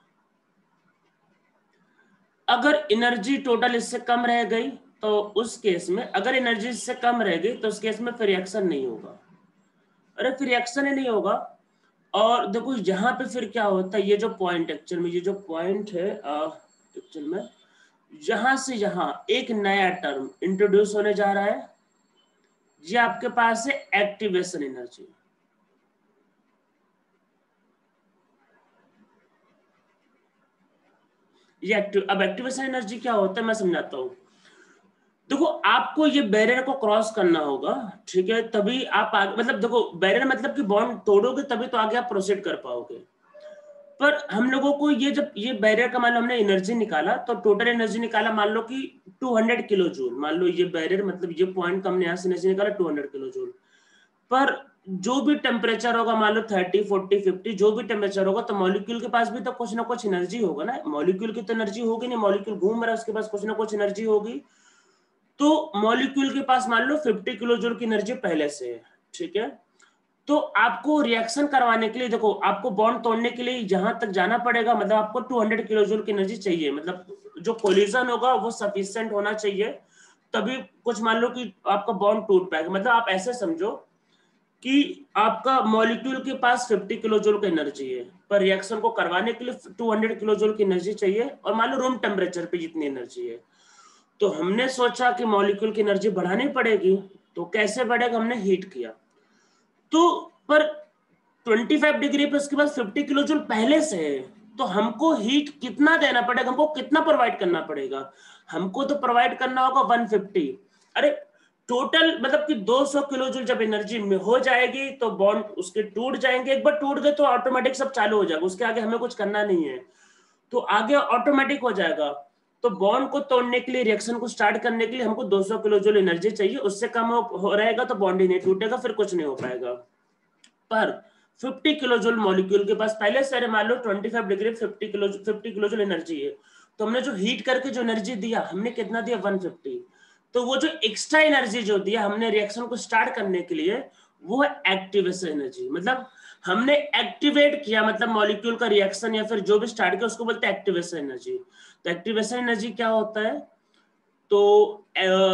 A: अगर एनर्जी टोटल इससे कम रह गई तो उस केस में, अगर एनर्जी इससे कम रह गई तो उस केस में फिर रिएक्शन नहीं होगा। अरे फिर रिएक्शन ही नहीं होगा। और देखो यहाँ पे फिर क्या होता है, ये जो पॉइंट एक्चुअल में, ये जो पॉइंट है एक्चुअल में यहां से यहाँ एक नया टर्म इंट्रोड्यूस होने जा रहा है, ये आपके पास है एक्टिवेशन एनर्जी। ये अब एक्टिवेशन एनर्जी क्या होता है मैं समझाता हूँ। देखो आपको ये बैरियर को क्रॉस करना होगा, ठीक है, तभी आप आगे, मतलब देखो बैरियर मतलब कि बॉन्ड तोड़ोगे तभी तो आगे आप प्रोसीड कर पाओगे। पर हम लोगों को ये, जब ये बैरियर का मान लो हमने एनर्जी निकाला, तो टोटल एनर्जी निकाला मान लो कि 200 किलो जूल, मान लो ये बैरियर मतलब ये पॉइंट का हमने यहाँ से एनर्जी निकाला 200 किलो जूल। पर जो भी टेम्परेचर होगा, मान लो 30, 40, 50, जो भी टेम्परेचर होगा, तो मॉलिक्यूल के पास भी तो कुछ ना कुछ एनर्जी होगा ना, मॉलिक्यूल की तो एनर्जी होगी नहीं, मॉलिक्यूल घूम रहा है उसके पास कुछ ना कुछ एनर्जी होगी। तो मॉलिक्यूल के पास मान लो 50 किलो जूल की एनर्जी पहले से है, ठीक है। तो आपको रिएक्शन करवाने के लिए, देखो आपको बॉन्ड तोड़ने के लिए जहां तक जाना पड़ेगा, मतलब आपको 200 किलो जूल की एनर्जी चाहिए, मतलब जो कोलिजन होगा वो सफिशिएंट होना चाहिए, तभी कुछ मान लो कि आपका बॉन्ड टूट पाएगा। मतलब आप ऐसे समझो कि आपका मॉलिक्यूल के पास 50 किलो जूल की एनर्जी है, पर रिएक्शन को करवाने के लिए 200 किलो जूल की एनर्जी चाहिए, और मान लो रूम टेम्परेचर पे जितनी एनर्जी है। तो हमने सोचा कि मॉलिक्यूल की एनर्जी बढ़ानी पड़ेगी, तो कैसे बढ़ेगा, हमने हीट किया। तो पर 25 डिग्री पे उसके बाद 50 किलो जूल पहले से है, तो हमको हीट कितना देना पड़ेगा, हमको कितना प्रोवाइड करना पड़ेगा, हमको तो प्रोवाइड करना होगा 150। अरे टोटल मतलब कि 200 किलो जूल जब एनर्जी में हो जाएगी तो बॉन्ड उसके टूट जाएंगे, एक बार टूट गए तो ऑटोमेटिक सब चालू हो जाएगा, उसके आगे हमें कुछ करना नहीं है, तो आगे ऑटोमेटिक हो जाएगा। तो बॉन्ड को तोड़ने के लिए, रिएक्शन को स्टार्ट करने के लिए हमको 200 किलो जूल एनर्जी चाहिए, उससे कम हो रहेगा तो बॉन्ड ही नहीं टूटेगा, फिर कुछ नहीं हो पाएगा। पर 50 किलो जूल मॉलिक्यूल के पास पहले से, अरे मान लो 25 डिग्री 50 किलो जूल एनर्जी है, तो हमने जो हीट करके जो एनर्जी दिया, हमने कितना दिया 150। तो वो जो एक्स्ट्रा एनर्जी जो दिया हमने रिएक्शन को स्टार्ट करने के लिए, वो है एक्टिवेशन एनर्जी। मतलब हमने एक्टिवेट किया, मतलब मॉलिक्यूल का रिएक्शन या फिर जो भी स्टार्ट किया उसको बोलते हैं एक्टिवेशन एनर्जी। तो एक्टिवेशन एनर्जी क्या होता है, तो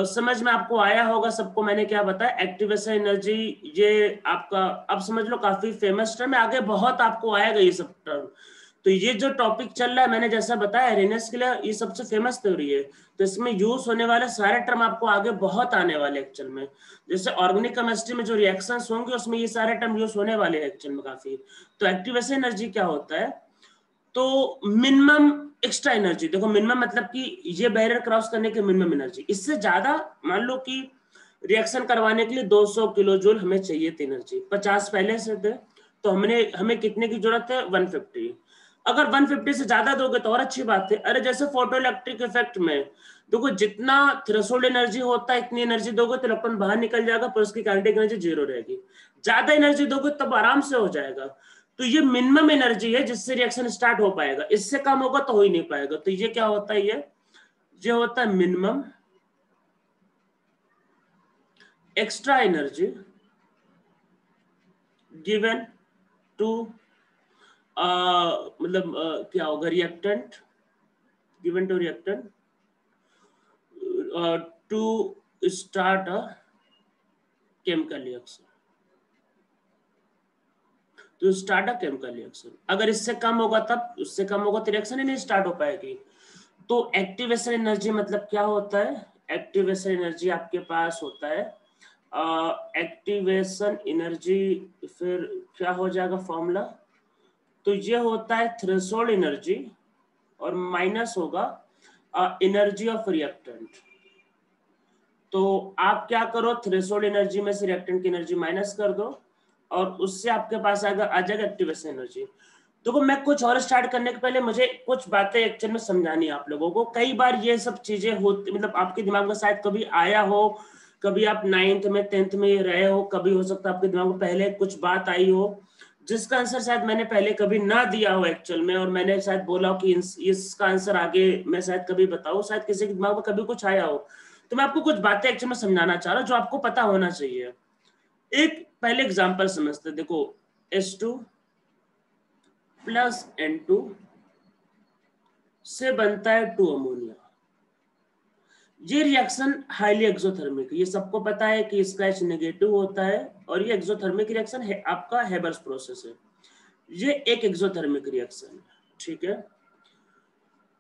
A: समझ में आपको आया होगा सबको मैंने क्या बताया, एक्टिवेशन एनर्जी ये आपका, अब समझ लो काफी फेमस टर्म है, आगे बहुत आपको आएगा ये सब टर्म। तो ये जो टॉपिक चल रहा है मैंने जैसा बताया रेनेस के लिए, ये सबसे फेमस थ्योरी है, तो इसमें यूज होने वाले सारे टर्म आपको आगे बहुत आने वाले एक्चुअल में। जैसे ऑर्गेनिक केमिस्ट्री में जो रिएक्शंस होंगे उसमें ये सारे टर्म यूज होने वाले हैं एक्चुअल में काफी। तो एक्टिवेशन एनर्जी क्या होता है, तो मिनिमम एक्स्ट्रा एनर्जी, देखो मिनिमम मतलब कि ये बैरियर क्रॉस करने की मिनिमम एनर्जी, इससे ज्यादा मान लो कि रिएक्शन करवाने के लिए 200 किलो जूल हमें चाहिए थी एनर्जी, 50 पहले से थे, तो हमें कितने की जरूरत है 150। अगर 150 से ज्यादा दोगे तो और अच्छी बात है। अरे जैसे फोटो इलेक्ट्रिक इफेक्ट में देखो जितना थ्रेशोल्ड एनर्जी होता है इतनी एनर्जी दोगे तो इलेक्ट्रॉन बाहर निकल जाएगा, पर उसकी काइनेटिक एनर्जी 0 रहेगी। ज्यादा एनर्जी दोगे तब आराम से हो जाएगा। तो ये मिनिमम एनर्जी है जिससे रिएक्शन स्टार्ट हो पाएगा, इससे कम होगा तो हो ही नहीं पाएगा। तो ये क्या होता है, ये होता है minimum extra energy given to मतलब क्या होगा, reactant, given to reactant to start a chemical reaction, तो स्टार्ट अ केमिकल रिएक्शन। अगर इससे कम होगा तब, उससे कम होगा तो रिएक्शन ही नहीं स्टार्ट हो पाएगी। तो एक्टिवेशन एनर्जी मतलब क्या होता है, एक्टिवेशन एनर्जी आपके पास होता है एक्टिवेशन एनर्जी, फिर क्या हो जाएगा फॉर्मूला, तो ये होता है थ्रेशोल्ड एनर्जी और माइनस होगा एनर्जी ऑफ रिएक्टेंट। तो आप क्या करो, थ्रेशोल्ड एनर्जी में से रिएक्टेंट की एनर्जी माइनस कर दो और उससे आपके पास आ जाएगा एक्टिवेशन एनर्जी। देखो मैं कुछ और स्टार्ट करने के पहले मुझे कुछ बातें एक्चुअल में समझानी है आप लोगों को। कई बार ये सब चीजें होती, मतलब आपके दिमाग में शायद कभी आया हो, कभी आप 9th में 10th में रहे हो, कभी हो सकता है आपके दिमाग में पहले कुछ बात आई हो जिसका आंसर शायद मैंने पहले कभी ना दिया हो एक्चुअल में, और मैंने शायद बोला हो कि इसका आंसर आगे मैं शायद कभी बताऊं, शायद किसी के दिमाग में कभी कुछ आया हो। तो मैं आपको कुछ बातें एक्चुअल में समझाना चाह रहा हूँ जो आपको पता होना चाहिए। एक पहले एग्जांपल समझते हैं। देखो H2 प्लस N2 से बनता है 2 अमोनिया। ये रिएक्शन हाईली एक्सोथर्मिक, ये सबको पता है कि इसका H नेगेटिव होता है और ये एक्सोथर्मिक रिएक्शन है, आपका हेबर्स प्रोसेस है। ये एक एक्सोथर्मिक रिएक्शन है, ठीक है।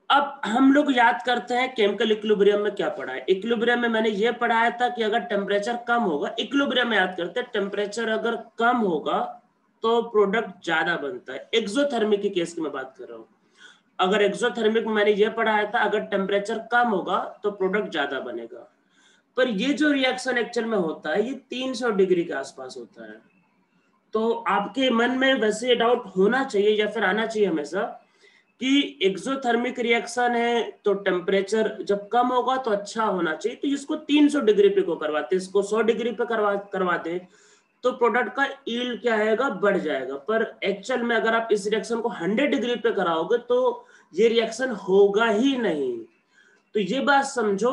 A: अब हम लोग याद करते हैं केमिकल इक्विलिब्रियम में क्या पढ़ा है। इक्विलिब्रियम में मैंने ये पढ़ाया था कि अगर टेम्परेचर कम होगा, इक्विलिब्रियम में याद करते हैं टेम्परेचर अगर कम होगा तो प्रोडक्ट ज्यादा बनता है। एक्सोथर्मिक की केस की मैं बात कर रहा हूँ। अगर एक्सोथर्मिक में मैंने ये पढ़ाया था अगर टेम्परेचर कम होगा तो प्रोडक्ट ज्यादा बनेगा। पर ये जो रिएक्शन एक्चुअल में होता है ये 300 डिग्री के आसपास होता है। तो आपके मन में वैसे ये डाउट होना चाहिए या फिर आना चाहिए हमेशा कि एक्सोथर्मिक रिएक्शन है तो टेम्परेचर जब कम होगा तो अच्छा होना चाहिए, तो इसको 300 डिग्री पे को करवाते, इसको 100 डिग्री पे करवाते तो प्रोडक्ट का यील्ड क्या आएगा, बढ़ जाएगा। पर एक्चुअल में अगर आप इस रिएक्शन को 100 डिग्री पे कराओगे तो ये रिएक्शन होगा ही नहीं। तो ये बात समझो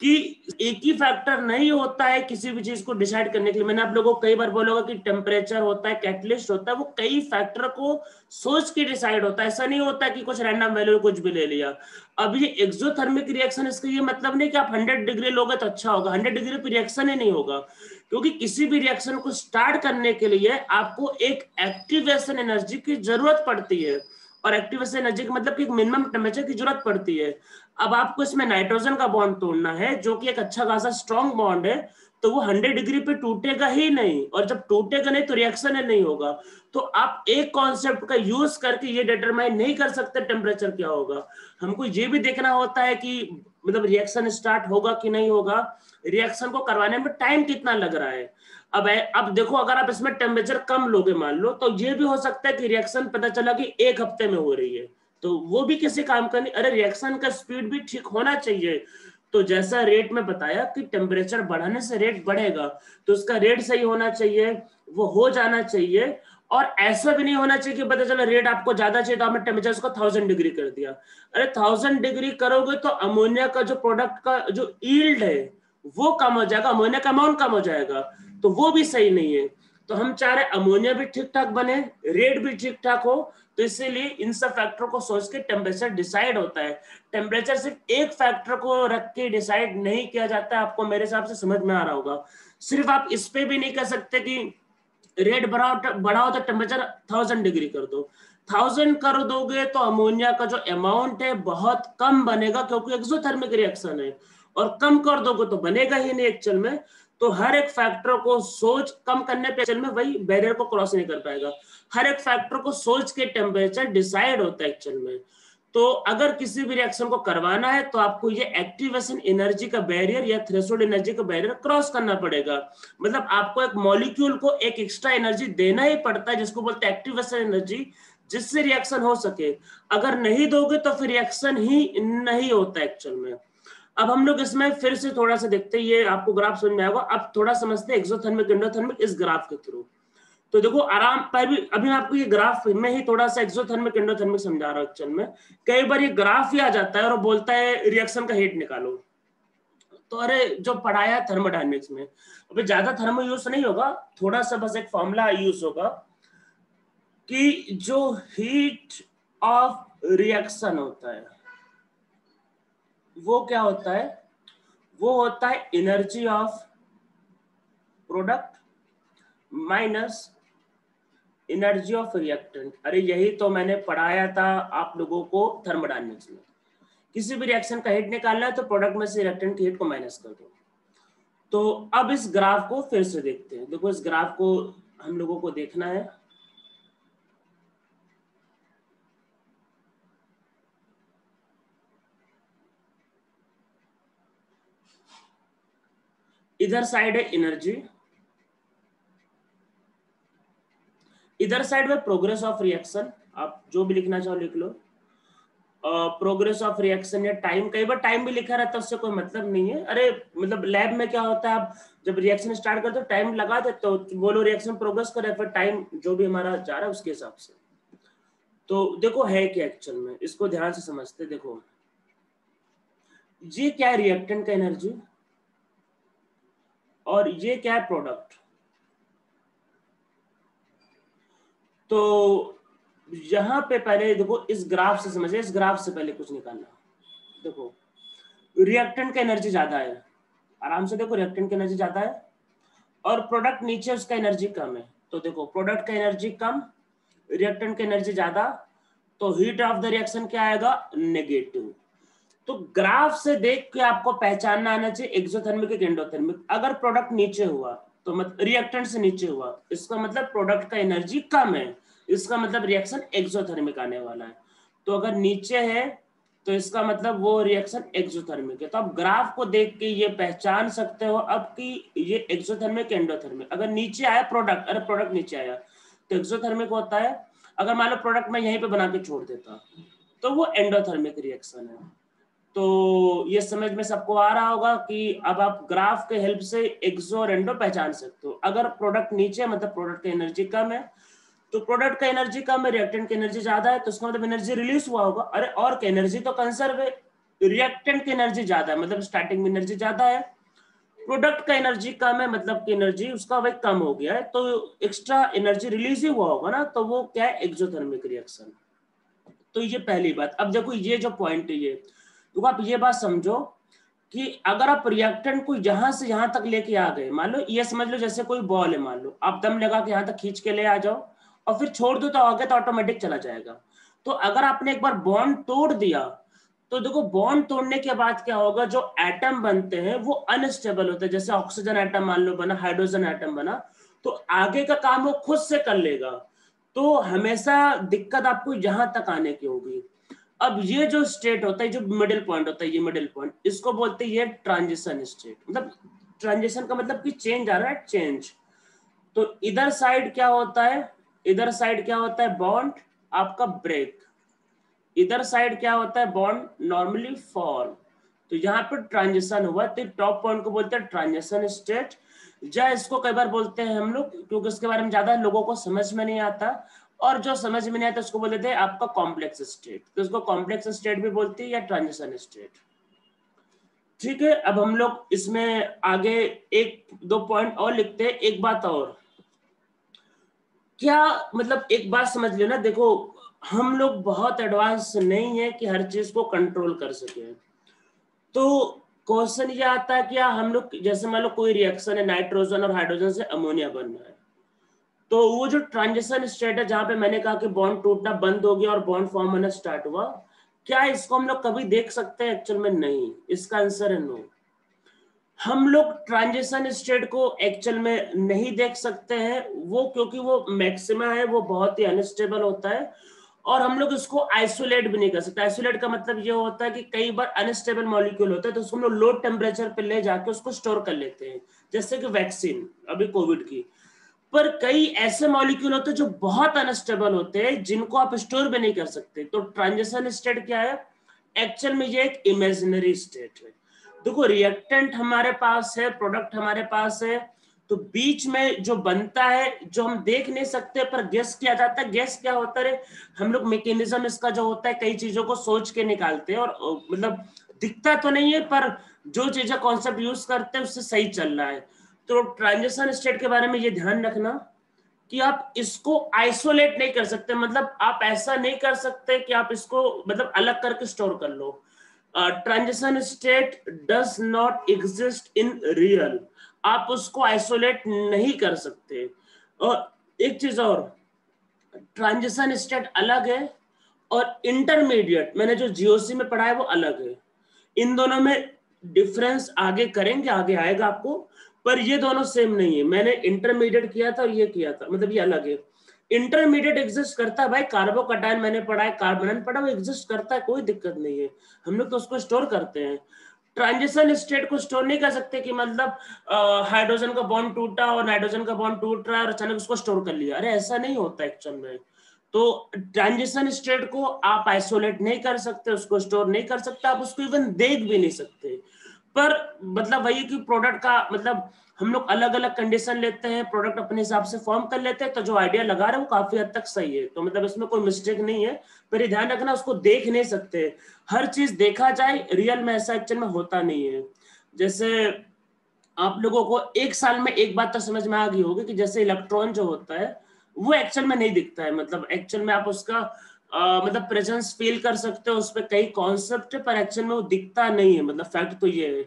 A: कि एक ही फैक्टर नहीं होता है किसी भी चीज को डिसाइड करने के लिए। मैंने आप लोगों को कई बार बोला होगा कि टेम्परेचर होता है, कैटलिस्ट होता है, वो कई फैक्टर को सोच के डिसाइड होता है। ऐसा नहीं होता कि कुछ रैंडम वैल्यू कुछ भी ले लिया। अब ये एक्सोथर्मिक रिएक्शन, इसका ये मतलब नहीं कि आप 100 डिग्री लोगे तो अच्छा होगा, 100 डिग्री पे रिएक्शन ही नहीं होगा। क्योंकि किसी भी रिएक्शन को स्टार्ट करने के लिए आपको एक एक्टिवेशन एनर्जी की जरूरत पड़ती है, और एक्टिवेशन एनर्जी का मतलब कि एक मिनिमम टेम्परेचर की जरूरत पड़ती है। अब आपको इसमें नाइट्रोजन का बॉन्ड तोड़ना है जो कि एक अच्छा खासा स्ट्रॉन्ग बॉन्ड है, तो वो 100 डिग्री पे टूटेगा ही नहीं, और जब टूटेगा नहीं तो रिएक्शन ही नहीं होगा। तो आप एक कॉन्सेप्ट का यूज करके ये डिटरमाइन नहीं कर सकते टेम्परेचर क्या होगा। हमको ये भी देखना होता है कि मतलब रिएक्शन स्टार्ट होगा कि नहीं होगा, रिएक्शन को करवाने में टाइम कितना लग रहा है। अब देखो अगर आप इसमें टेम्परेचर कम लोगे मान लो, तो ये भी हो सकता है कि रिएक्शन पता चला कि 1 हफ्ते में हो रही है, तो वो भी किसी काम का नहीं। अरे रिएक्शन का स्पीड भी ठीक होना चाहिए। तो जैसा रेट में बताया कि टेम्परेचर बढ़ाने से रेट बढ़ेगा, तो उसका रेट सही होना चाहिए, वो हो जाना चाहिए। और ऐसा भी नहीं होना चाहिए कि पता चला रेट आपको ज्यादा चाहिए तो आपने टेम्परेचर उसको 1000 डिग्री कर दिया। अरे 1000 डिग्री करोगे तो अमोनिया का जो प्रोडक्ट का जो यील्ड है वो कम हो जाएगा, अमोनिया का अमाउंट कम हो जाएगा, तो वो भी सही नहीं है। तो हम चाह रहे अमोनिया भी ठीक ठाक बने, रेट भी ठीक ठाक हो, तो इसीलिए इन सब फैक्टर को सोच के टेम्परेचर डिसाइड होता है। टेम्परेचर सिर्फ एक फैक्टर को रख के डिसाइड नहीं किया जाता है, आपको मेरे हिसाब से समझ में आ रहा होगा। सिर्फ आप इस पे भी नहीं कह सकते कि रेट बढ़ाओ तो टेम्परेचर 1000 डिग्री कर दो। 1000 कर दोगे तो अमोनिया का जो अमाउंट है बहुत कम बनेगा, क्योंकि एक्सोथर्मिक रिएक्शन है, और कम कर दोगे तो बनेगा ही नहीं एक्चुअल में। तो हर एक फैक्टर को सोच कम करने पे एक्चुअल में वही बैरियर को क्रॉस नहीं कर पाएगा। हर एक फैक्टर को सोच के टेम्परेचर डिसाइड होता है एक्चुअल में। तो अगर किसी भी रिएक्शन को करवाना है तो आपको ये एक्टिवेशन एनर्जी का बैरियर या थ्रेशोल्ड एनर्जी का बैरियर क्रॉस करना पड़ेगा। मतलब आपको एक मॉलिक्यूल को एक एक्स्ट्रा एनर्जी देना ही पड़ता है जिसको बोलते हैं एक्टिवेशन एनर्जी, जिससे रिएक्शन हो सके। अगर नहीं दोगे तो फिर रिएक्शन ही नहीं होता एक्चुअल में। अब हम लोग इसमें फिर से थोड़ा सा देखते हैं, ये आपको ग्राफ समझ में आएगा। अब थोड़ा समझते हैं एक्सोथर्मिक एंडोथर्मिक इस ग्राफ के थ्रू। तो देखो आराम पर भी अभी मैं आपको ये ग्राफ में ही थोड़ा सा एक्सोथर्मिक एंडोथर्मिक समझा रहा हूँ एक्चुअल में। कई बार ये ग्राफ ही आ जाता है और बोलता है रिएक्शन का हेट निकालो, तो अरे जो पढ़ाया थर्मोडायनेमिक्स में, अभी ज्यादा थर्मो यूज नहीं होगा, थोड़ा सा बस एक फॉर्मूला यूज होगा कि जो हीट ऑफ रिएक्शन होता है वो क्या होता है, वो होता है energy of product minus energy of reactant. अरे यही तो मैंने पढ़ाया था आप लोगों को थर्मोडायनेमिक्स में। किसी भी रिएक्शन का हीट निकालना है तो प्रोडक्ट में से रिएक्टेंट की हीट को माइनस कर दो। तो अब इस ग्राफ को फिर से देखते हैं। देखो इस ग्राफ को हम लोगों को देखना है। इधर साइड है एनर्जी, इधर साइड में प्रोग्रेस ऑफ रिएक्शन, आप जो भी लिखना चाहो लिख लो। प्रोग्रेस ऑफ रिएक्शन या टाइम, कई बार टाइम भी लिखा रहता है, उससे कोई मतलब नहीं है। अरे मतलब लैब में क्या होता है, आप जब रिएक्शन स्टार्ट करते हो टाइम लगा देते हो, बोलो रिएक्शन प्रोग्रेस करे, फिर टाइम जो भी हमारा जा रहा है उसके हिसाब से। तो देखो है क्या एक्चुअल में, इसको ध्यान से समझते। देखो ये क्या है रिएक्टेंट का एनर्जी और ये क्या है प्रोडक्ट। तो यहां पे पहले देखो इस ग्राफ से समझिए, इस ग्राफ से पहले कुछ निकालना। देखो रिएक्टेंट का एनर्जी ज्यादा है, आराम से देखो रिएक्टेंट की एनर्जी ज्यादा है और प्रोडक्ट नीचे उसका एनर्जी कम है। तो देखो प्रोडक्ट का एनर्जी कम, रिएक्टेंट का एनर्जी ज्यादा, तो हीट ऑफ द रिएक्शन क्या आएगा, नेगेटिव। तो ग्राफ से देख के आपको पहचानना आना चाहिए एक्सोथर्मिक एंडोथर्मिक। अगर प्रोडक्ट नीचे हुआ तो मतलब रिएक्टेंट से नीचे हुआ, इसका मतलब प्रोडक्ट का एनर्जी कम है, इसका मतलब रिएक्शन एक्सोथर्मिक आने वाला है। तो अगर नीचे है तो इसका मतलब वो रिएक्शन एक्सोथर्मिक है। तो आप ग्राफ को देख के ये पहचान सकते हो अब कि ये एक्सोथर्मिक एंडोथर्मिक। अगर नीचे आया प्रोडक्ट, अरे प्रोडक्ट नीचे आया तो एक्सोथर्मिक होता है। अगर मान लो प्रोडक्ट मैं यहीं पे बना के छोड़ देता तो वो एंडोथर्मिक रिएक्शन है। तो ये समझ में सबको आ रहा होगा कि अब आप ग्राफ के हेल्प से एक्सो और एंडो पहचान सकते हो। अगर प्रोडक्ट नीचे मतलब प्रोडक्ट की एनर्जी कम है, तो प्रोडक्ट का एनर्जी कम है, रिएक्टेंट की एनर्जी ज्यादा है, तो उसका मतलब एनर्जी रिलीज हुआ होगा। अरे और एनर्जी तो कंजर्व है, रिएक्टेंट की एनर्जी ज्यादा है मतलब स्टार्टिंग में एनर्जी ज्यादा है, प्रोडक्ट का एनर्जी कम है मतलब की एनर्जी उसका वही कम हो गया है, तो एक्स्ट्रा एनर्जी रिलीज ही हुआ होगा ना, तो वो क्या है एक्सोथर्मिक रिएक्शन। तो ये पहली बात। अब देखो ये जो पॉइंट है ये, तो आप ये बात समझो कि अगर आप रिएक्टेंट को यहां से यहां तक लेके आ गए, मान लो ये समझ लो जैसे कोई बॉल है, मान लो आप दम लगा के यहां तक खींच के ले आ जाओ और फिर छोड़ दो तो आगे तो ऑटोमेटिक चला जाएगा। तो अगर आपने एक बार बॉन्ड तोड़ दिया तो देखो बॉन्ड तोड़ने के बाद क्या होगा, जो एटम बनते हैं वो अनस्टेबल होते हैं। जैसे ऑक्सीजन एटम मान लो बना, हाइड्रोजन एटम बना, तो आगे का काम वो खुद से कर लेगा। तो हमेशा दिक्कत आपको यहां तक आने की होगी। अब ये जो स्टेट होता है, जो मिडिल पॉइंट होता है, ये मिडिल पॉइंट, इसको बोलते हैं ये ट्रांजिशन स्टेट। मतलब ट्रांजिशन का मतलब कि चेंज आ रहा है, चेंज। तो इधर साइड क्या होता है, इधर साइड क्या होता है बॉन्ड आपका ब्रेक, इधर साइड क्या होता है बॉन्ड नॉर्मली फॉर्म। तो यहाँ पर ट्रांजिशन हुआ, तो टॉप पॉइंट को बोलते हैं ट्रांजिशन स्टेट। या इसको कई बार बोलते हैं हम लोग, क्योंकि इसके बारे में ज्यादा लोगों को समझ में नहीं आता, और जो समझ में नहीं आता उसको बोलते हैं आपका कॉम्प्लेक्स स्टेट। तो इसको कॉम्प्लेक्स स्टेट भी बोलते हैं या ट्रांजिशन स्टेट। ठीक है, अब हम लोग इसमें आगे एक दो पॉइंट और लिखते हैं। एक बात और, क्या मतलब एक बात समझ लेना, देखो हम लोग बहुत एडवांस नहीं है कि हर चीज को कंट्रोल कर सके। तो क्वेश्चन ये आता है कि हम लोग जैसे मान लो कोई रिएक्शन है, नाइट्रोजन और हाइड्रोजन से अमोनिया बन रहा है, तो वो जो ट्रांजिशन स्टेट है जहां पे मैंने कहा कि बॉन्ड टूटना बंद हो गया और बॉन्ड फॉर्म होना स्टार्ट हुआ, क्या इसको हम लोग कभी देख सकते हैं? एक्चुअल में नहीं, इसका आंसर है नो। हम लोग ट्रांजिशन स्टेट को एक्चुअल में नहीं देख सकते हैं, वो क्योंकि वो मैक्सिमा है, वो बहुत ही अनस्टेबल होता है, और हम लोग इसको आइसोलेट भी नहीं कर सकते। आइसोलेट का मतलब ये होता है कि कई बार अनस्टेबल मॉलिक्यूल होता है तो उसको हम लोग लो टेम्परेचर पे ले जाके उसको स्टोर कर लेते हैं, जैसे कि वैक्सीन अभी कोविड की। पर कई ऐसे मॉलिक्यूल होते हैं जो बहुत अनस्टेबल होते हैं, जिनको आप स्टोर भी नहीं कर सकते। तो ट्रांजिशन स्टेट क्या है, एक्चुअल में ये एक इमेजिनरी स्टेट है। देखो रिएक्टेंट हमारे पास है, प्रोडक्ट हमारे पास है, तो बीच में जो बनता है जो हम देख नहीं सकते पर गेस किया जाता है। गेस क्या होता है, हम लोग मैकेनिज्म इसका जो होता है कई चीजों को सोच के निकालते हैं और मतलब दिखता तो नहीं है पर जो चीजें कॉन्सेप्ट यूज करते हैं उससे सही चल रहा है। तो ट्रांजिशन स्टेट के बारे में ये ध्यान रखना कि आप इसको आइसोलेट नहीं कर सकते, मतलब आप ऐसा नहीं कर सकते कि आप इसको मतलब अलग करके स्टोर कर लो। Transition state does not exist in real, आप उसको आइसोलेट नहीं कर सकते। और एक चीज और, ट्रांजिशन स्टेट अलग है और इंटरमीडिएट मैंने जो जीओसी में पढ़ा है वो अलग है। इन दोनों में डिफरेंस आगे करेंगे, आगे आएगा आपको, पर ये दोनों सेम नहीं है। मैंने इंटरमीडिएट किया था और ये किया था, मतलब ये अलग है। इंटरमीडिएट एग्जिस्ट करता है भाई, कार्बोकटायन मैंने पढ़ा है, कार्बोनन पढ़ा, वो एग्जिस्ट करता है, कोई दिक्कत नहीं है, हम लोग तो उसको स्टोर करते हैं। ट्रांजिशन स्टेट को स्टोर नहीं कर सकते कि मतलब हाइड्रोजन का बॉन्ड टूटा और नाइट्रोजन का बॉन्ड टूट रहा है और अचानक उसको स्टोर कर लिया, अरे ऐसा नहीं होता एक्चुअल में। तो ट्रांजिशन स्टेट को आप आइसोलेट नहीं कर सकते, उसको स्टोर नहीं कर सकते, आप उसको इवन देख भी नहीं सकते। पर मतलब वही कि प्रोडक्ट का मतलब हम लोग अलग अलग कंडीशन लेते हैं, प्रोडक्ट अपने हिसाब से फॉर्म कर लेते हैं, तो जो आइडिया लगा रहे हैं वो काफी हद तक सही है, तो मतलब इसमें कोई मिस्टेक नहीं है। पर ये ध्यान रखना उसको देख नहीं सकते, हर चीज देखा जाए, रियल में ऐसा एक्चुअल में होता नहीं है। जैसे आप लोगों को एक साल में एक बात तो समझ में आ गई होगी कि जैसे इलेक्ट्रॉन जो होता है वो एक्चुअल में नहीं दिखता है, मतलब एक्चुअल में आप उसका मतलब प्रेजेंस फील कर सकते हो, उस पर कई कॉन्सेप्ट है पर एक्चुअल में वो दिखता नहीं है, मतलब फैक्ट तो ये है।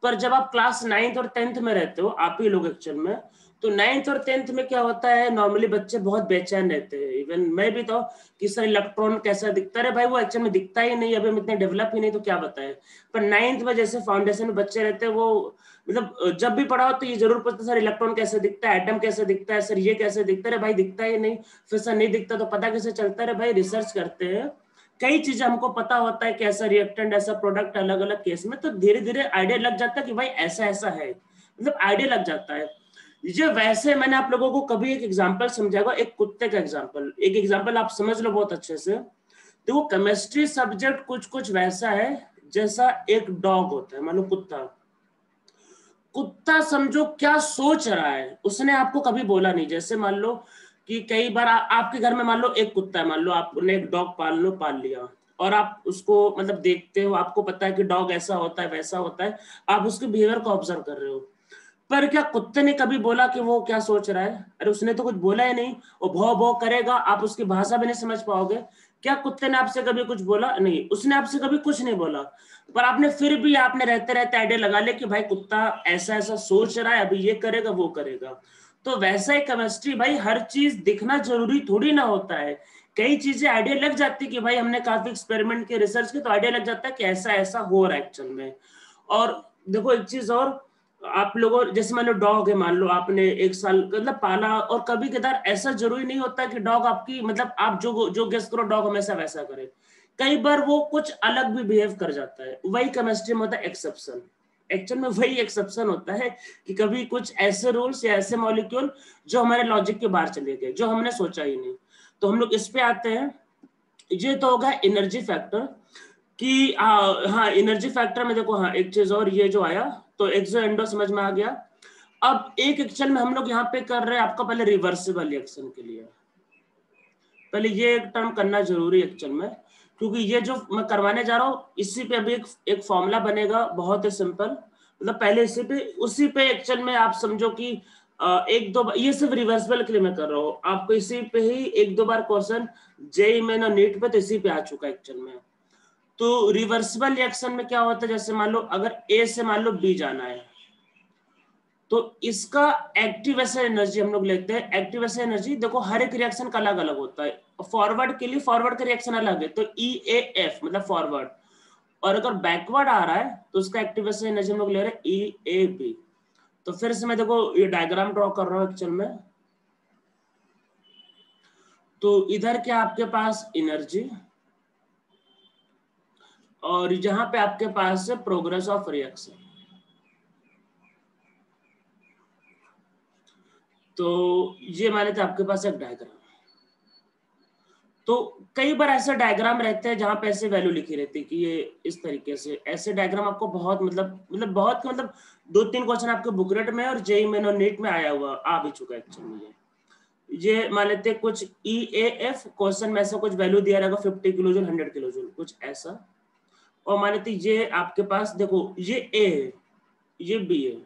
A: पर जब आप क्लास 9th और 10th में रहते हो, आप ही लोग एक्चुअल में, तो 9th और 10th में क्या होता है, नॉर्मली बच्चे बहुत बेचैन रहते हैं, इवन मैं भी तो, कि सर इलेक्ट्रॉन कैसा दिखता है, भाई वो एक्चुअल में दिखता ही नहीं, अभी हम इतने डेवलप ही नहीं तो क्या बताएं। पर 9th में जैसे फाउंडेशन में बच्चे रहते हैं वो मतलब जब भी पढ़ा हो तो ये जरूर पूछते सर इलेक्ट्रॉन कैसे दिखता है, एटम कैसे दिखता है, सर ये कैसे दिखता है, भाई दिखता ही नहीं। फिर सर नहीं दिखता तो पता कैसे चलता है, भाई रिसर्च करते हैं, कई चीजें हमको पता होता है कि ऐसा रिएक्टेंट ऐसा प्रोडक्ट अलग अलग केस में, तो धीरे धीरे आइडिया लग जाता है कि भाई ऐसा ऐसा है, मतलब आइडिया लग जाता है। ये वैसे मैंने आप लोगों को कभी एक एग्जांपल समझाएगा, एक कुत्ते का एग्जांपल, एक एग्जांपल आप समझ लो बहुत अच्छे से। देखो केमिस्ट्री सब्जेक्ट कुछ कुछ वैसा है जैसा एक डॉग होता है, मान लो कुत्ता, कुत्ता समझो क्या सोच रहा है, उसने आपको कभी बोला नहीं। जैसे मान लो कि कई बार आपके घर में मान लो एक कुत्ता है, मान लो आपने एक डॉग पाल लिया और आप उसको मतलब देखते हो, आपको पता है कि डॉग ऐसा होता है वैसा होता है, आप उसके बिहेवियर को ऑब्जर्व कर रहे हो। पर क्या कुत्ते ने कभी बोला कि वो क्या सोच रहा है? अरे उसने तो कुछ बोला ही नहीं, वो भौ भौ करेगा, आप उसकी भाषा भी नहीं समझ पाओगे। क्या कुत्ते ने आपसे कभी कुछ बोला? नहीं, उसने आपसे कभी कुछ नहीं बोला, पर आपने फिर भी आपने रहते रहते आइडिया लगा ले कि भाई कुत्ता ऐसा ऐसा सोच रहा है, अभी ये करेगा वो करेगा। तो वैसा ही केमिस्ट्री, भाई हर चीज दिखना जरूरी थोड़ी ना होता है, कई चीजें आइडिया लग जाती है कि भाई हमने काफी एक्सपेरिमेंट के रिसर्च के, तो आइडिया लग जाता है कि ऐसा ऐसा हो रहा है एक्चुअल में। और देखो एक चीज और, आप लोगों जैसे मान लो डॉग है, मान लो आपने एक साल मतलब पाला, और कभी कदार ऐसा जरूरी नहीं होता कि डॉग आपकी मतलब आप जो जो गेस करो डॉग हमेशा वैसा करे, कई बार वो कुछ अलग भी बिहेव कर जाता है, वही केमिस्ट्री में होता है एक्सेप्शन। एक्चुअल में वही एक्सेप्शन होता है कि कभी कुछ ऐसे रूल्स या ऐसे मॉलिक्यूल जो हमारे लॉजिक के बाहर चले गए, जो हमने सोचा ही नहीं। तो हम लोग इस पे आते हैं, ये तो होगा एनर्जी फैक्टर कि हाँ एनर्जी फैक्टर में देखो, हाँ एक चीज और ये जो आया, तो एक्सो एंडो समझ में आ गया। अब एक एक्शन में हम लोग यहाँ पे कर रहे हैं आपका, पहले रिवर्सिबल रिएक्शन के लिए पहले ये एक टर्म करना जरूरी है एक्चुअल में, क्योंकि ये जो मैं करवाने जा रहा हूँ इसी पे अभी एक फॉर्मूला बनेगा बहुत ही सिंपल, मतलब पहले इसी पे उसी पे एक्चुअल में आप समझो कि एक दो ये सिर्फ रिवर्सिबल के लिए मैं कर रहा हूँ, आपको इसी पे ही एक दो बार क्वेश्चन जेई में ना नीट पे तो इसी पे आ चुका है एक्चुअल में। तो रिवर्सिबल रिएक्शन में क्या होता है, जैसे मान लो अगर ए से मान लो बी जाना है, तो इसका एक्टिवेशन एनर्जी हम लोग लेते हैं। एक्टिवेशन एनर्जी देखो हर एक रिएक्शन का अलग अलग होता है, फॉरवर्ड के लिए फॉरवर्ड का रिएक्शन अलग है, तो EAF मतलब फॉरवर्ड, और अगर बैकवर्ड आ रहा है तो उसका एक्टिवेशन एनर्जी हम लोग ले रहे हैं EAB। तो फिर से मैं देखो ये डायग्राम ड्रॉ कर रहा हूँ एक्चुअल में, तो इधर क्या आपके पास एनर्जी, और जहां पे आपके पास है प्रोग्रेस ऑफ रिएक्शन। तो ये माने थे आपके पास एक डायग्राम, तो कई बार ऐसे डायग्राम रहते हैं जहां पे ऐसे वैल्यू लिखी रहती है कि ये इस तरीके से, ऐसे डायग्राम आपको बहुत मतलब 2-3 क्वेश्चन आपके बुकलेट में और जेईई मेन और नीट में आया हुआ आ भी चुका है एक्चुअली। ये मान लेते हैं कुछ EAF क्वेश्चन में ऐसा कुछ वैल्यू दिया रहेगा 50 किलो जूल 100 किलो जूल कुछ ऐसा, और मान लेते ये आपके पास देखो ये A है ये B है,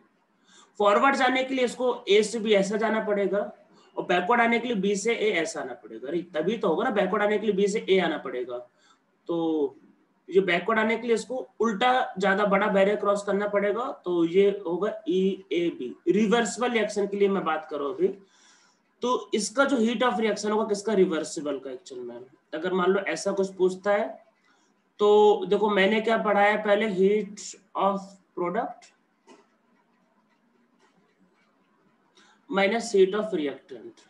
A: फॉरवर्ड जाने के लिए इसको A से B ऐसा जाना पड़ेगा और बैकवर्ड आने के लिए B से A ऐसा आना पड़ेगा। अरे तभी तो होगा ना, बैकवर्ड आने के लिए B से A आना पड़ेगा, तो ये बैकवर्ड आने के लिए इसको उल्टा ज्यादा बड़ा बैरियर क्रॉस करना पड़ेगा, तो ये होगा EAB। रिवर्सिबल रिएक्शन के लिए मैं बात करूं अभी, तो इसका जो हीट ऑफ रिएक्शन होगा किसका, रिवर्सिबल का एक्चुअल में। अगर मान लो ऐसा कुछ पूछता है तो देखो मैंने क्या पढ़ा है पहले, heat of product minus heat of reactant,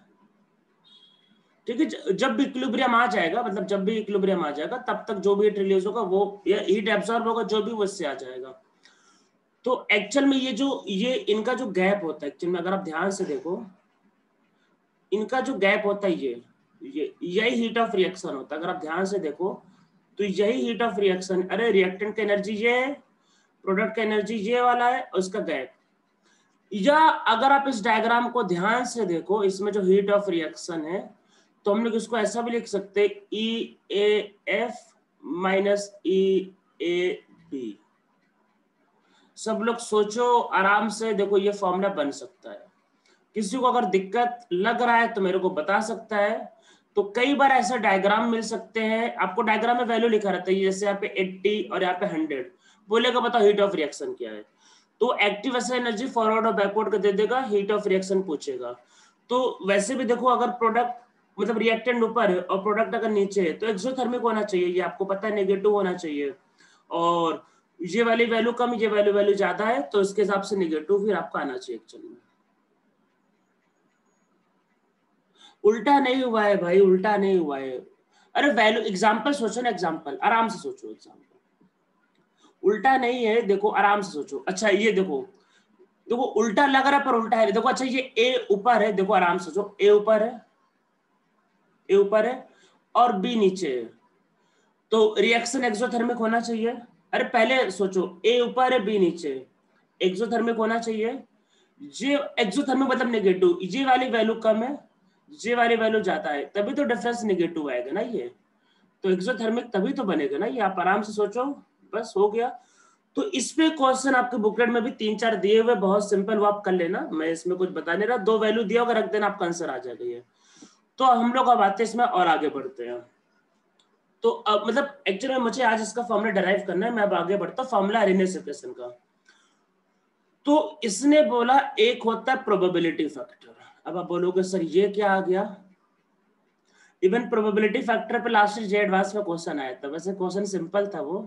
A: ठीक है। जब भी इक्विलिब्रियम आ जाएगा, मतलब जब भी इक्विलिब्रियम आ जाएगा तब तक जो भी हीट रिलीज होगा वो, या हीट एब्सॉर्ब होगा जो भी वो इससे आ जाएगा। तो एक्चुअल में ये इनका जो गैप होता है एक्चुअल में, अगर आप ध्यान से देखो इनका जो गैप होता है ये यही हीट ऑफ रिएक्शन होता है। अगर आप ध्यान से देखो तो यही हीट ऑफ रिएक्शन, अरे रिएक्टेंट का एनर्जी ये है, प्रोडक्ट का एनर्जी ये वाला है और उसका गैप। या अगर आप इस डायग्राम को ध्यान से देखो, इसमें जो हीट ऑफ रिएक्शन है तो हम लोग इसको ऐसा भी लिख सकते हैं EAF माइनस EAB। सब लोग सोचो आराम से, देखो ये फॉर्मूला बन सकता है। किसी को अगर दिक्कत लग रहा है तो मेरे को बता सकता है। तो कई बार ऐसा डायग्राम मिल सकते हैं आपको, डायग्राम में वैल्यू लिखा रहता है जैसे यहाँ पे 80 और यहाँ पे 100, बोलेगा बताओ हीट ऑफ रिएक्शन क्या है, तो एक्टिव ऐसा एनर्जी फॉरवर्ड और बैकवर्ड का दे देगा, हीट ऑफ रिएक्शन पूछेगा। तो वैसे भी देखो अगर प्रोडक्ट मतलब रिएक्टेंट ऊपर है और प्रोडक्ट अगर नीचे है तो एक्सोथर्मिक होना चाहिए, ये आपको पता है, नेगेटिव होना चाहिए। और ये वाली वैल्यू कम, ये वैल्यू ज्यादा है तो इसके हिसाब से नेगेटिव फिर आपको आना चाहिए एक्चुअली में। उल्टा नहीं हुआ है भाई, उल्टा नहीं हुआ है। अरे वैल्यू एग्जांपल सोचो ना, एग्जांपल आराम से सोचो, एग्जांपल उल्टा नहीं है, देखो आराम से सोचो। अच्छा ये देखो, देखो उल्टा लग रहा है पर उल्टा है। देखो अच्छा ये ए ऊपर है, देखो आराम से सोचो, ए ऊपर है, ए ऊपर है और बी नीचे है, तो रिएक्शन एक्सोथर्मिक होना चाहिए। अरे पहले सोचो, ए ऊपर है बी नीचे, एक्सोथर्मिक होना चाहिए। ये एक्सोथर्मिक मतलब नेगेटिव, ये वाली वैल्यू कम है, ये वाली वैल्यू ज्यादा है, तभी तो डिफरेंस नेगेटिव आएगा ना। ये तो एक्सोथर्मिक तभी तो बनेगा ना। ये आप आराम से सोचो, बस हो गया। तो इस पे क्वेश्चन आपके बुकलेट में भी 3-4 दिए हुए, बहुत सिंपल, वो आप कर लेना, मैं इसमें कुछ बता नहीं रहा। 2 वैल्यू दिया होगा, रख देना, आपका आंसर आ जाएगा ये। तो हम लोग अब आते हैं इसमें और आगे बढ़ते हैं। तो अब मतलब एक्चुअली में मुझे आज इसका फॉर्मूला डराइव करना है, मैं अब आगे बढ़ता हूँ फॉर्मूला अरेनियस इक्वेशन का। तो इसने बोला एक होता है प्रोबेबिलिटी फैक्टर। अब आप बोलोगे सर ये क्या आ गया, इवन प्रोबेबिलिटी फैक्टर पे लास्ट जे एडवांस में क्वेश्चन आया था, वैसे क्वेश्चन सिंपल था वो।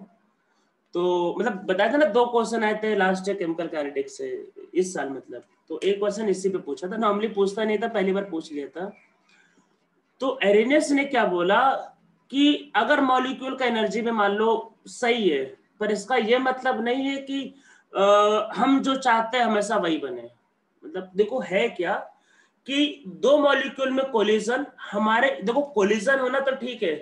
A: तो मतलब बताया था ना 2 क्वेश्चन आए थे लास्ट ईयर केमिकल काइनेटिक्स से इस साल, मतलब तो एक क्वेश्चन इसी पे पूछा था, नॉर्मली पूछता नहीं था, पहली बार पूछ लिया था। तो एरेनियस ने क्या बोला कि अगर मॉलिक्यूल का एनर्जी में मान लो सही है, पर इसका ये मतलब नहीं है कि हम जो चाहते हैं हमेशा वही बने। मतलब देखो है क्या कि 2 मॉलिक्यूल में कोलिजन, हमारे देखो कोलिजन होना तो ठीक है,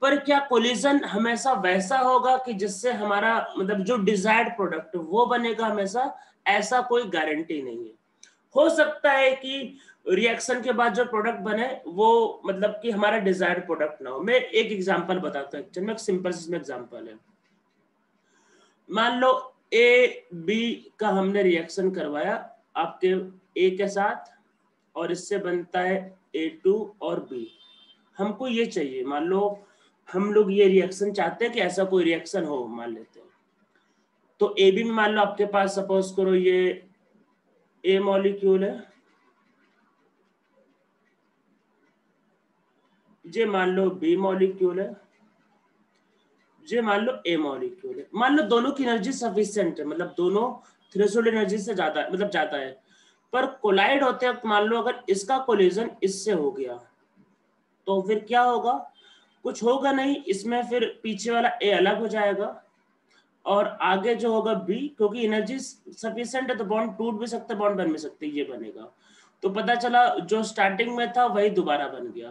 A: पर क्या कोलिजन हमेशा वैसा होगा कि जिससे हमारा मतलब जो डिजायर्ड प्रोडक्ट वो बनेगा हमेशा, ऐसा कोई गारंटी नहीं है। हो सकता है कि रिएक्शन के बाद जो प्रोडक्ट बने वो मतलब कि हमारा डिजायर्ड प्रोडक्ट ना हो। मैं एक एग्जांपल बताता हूँ, चलो एक सिंपल सा एग्जांपल है। मान लो ए बी का हमने रिएक्शन करवाया आपके ए के साथ, और इससे बनता है A2 और B। हमको ये चाहिए, मान लो हम लोग ये रिएक्शन चाहते हैं कि ऐसा कोई रिएक्शन हो, मान लेते हैं। तो ए बी में मान लो आपके पास सपोज करो ये ए मॉलिक्यूल है, ये मान लो बी मॉलिक्यूल है, ये मान लो ए मॉलिक्यूल है। मान लो दोनों की एनर्जी सफिशिएंट है, मतलब दोनों थ्रेशोल्ड एनर्जी से ज्यादा मतलब जाता है, पर कोलाइड होते हैं मान लो अगर इसका कोलिजन इससे हो गया तो फिर क्या होगा, कुछ होगा नहीं इसमें, फिर पीछे वाला ए अलग हो जाएगा और आगे जो होगा बी, क्योंकि एनर्जी सफिशिएंट है तो बॉन्ड टूट भी सकता है, बॉन्ड बन भी सकते, ये बनेगा। तो पता चला जो स्टार्टिंग में था वही दोबारा बन गया।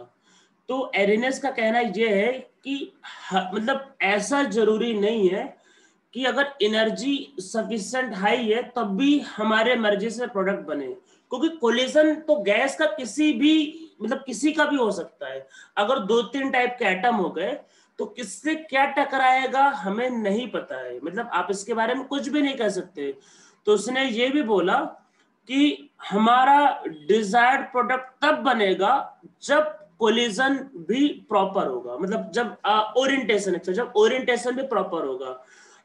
A: तो एरिनेस का कहना ये है कि मतलब ऐसा जरूरी नहीं है कि अगर एनर्जी सफिशिएंट हाई है तब भी हमारे मर्जी से प्रोडक्ट बने, क्योंकि कोलिजन तो गैस का किसी भी मतलब किसी का भी हो सकता है। अगर 2-3 टाइप के एटम हो गए तो किससे क्या टकराएगा हमें नहीं पता है, मतलब आप इसके बारे में कुछ भी नहीं कह सकते। तो उसने ये भी बोला कि हमारा डिजायर्ड प्रोडक्ट तब बनेगा जब कोलिजन भी प्रॉपर होगा, मतलब जब ओरिएंटेशन जब ओरिएंटेशन भी प्रॉपर होगा।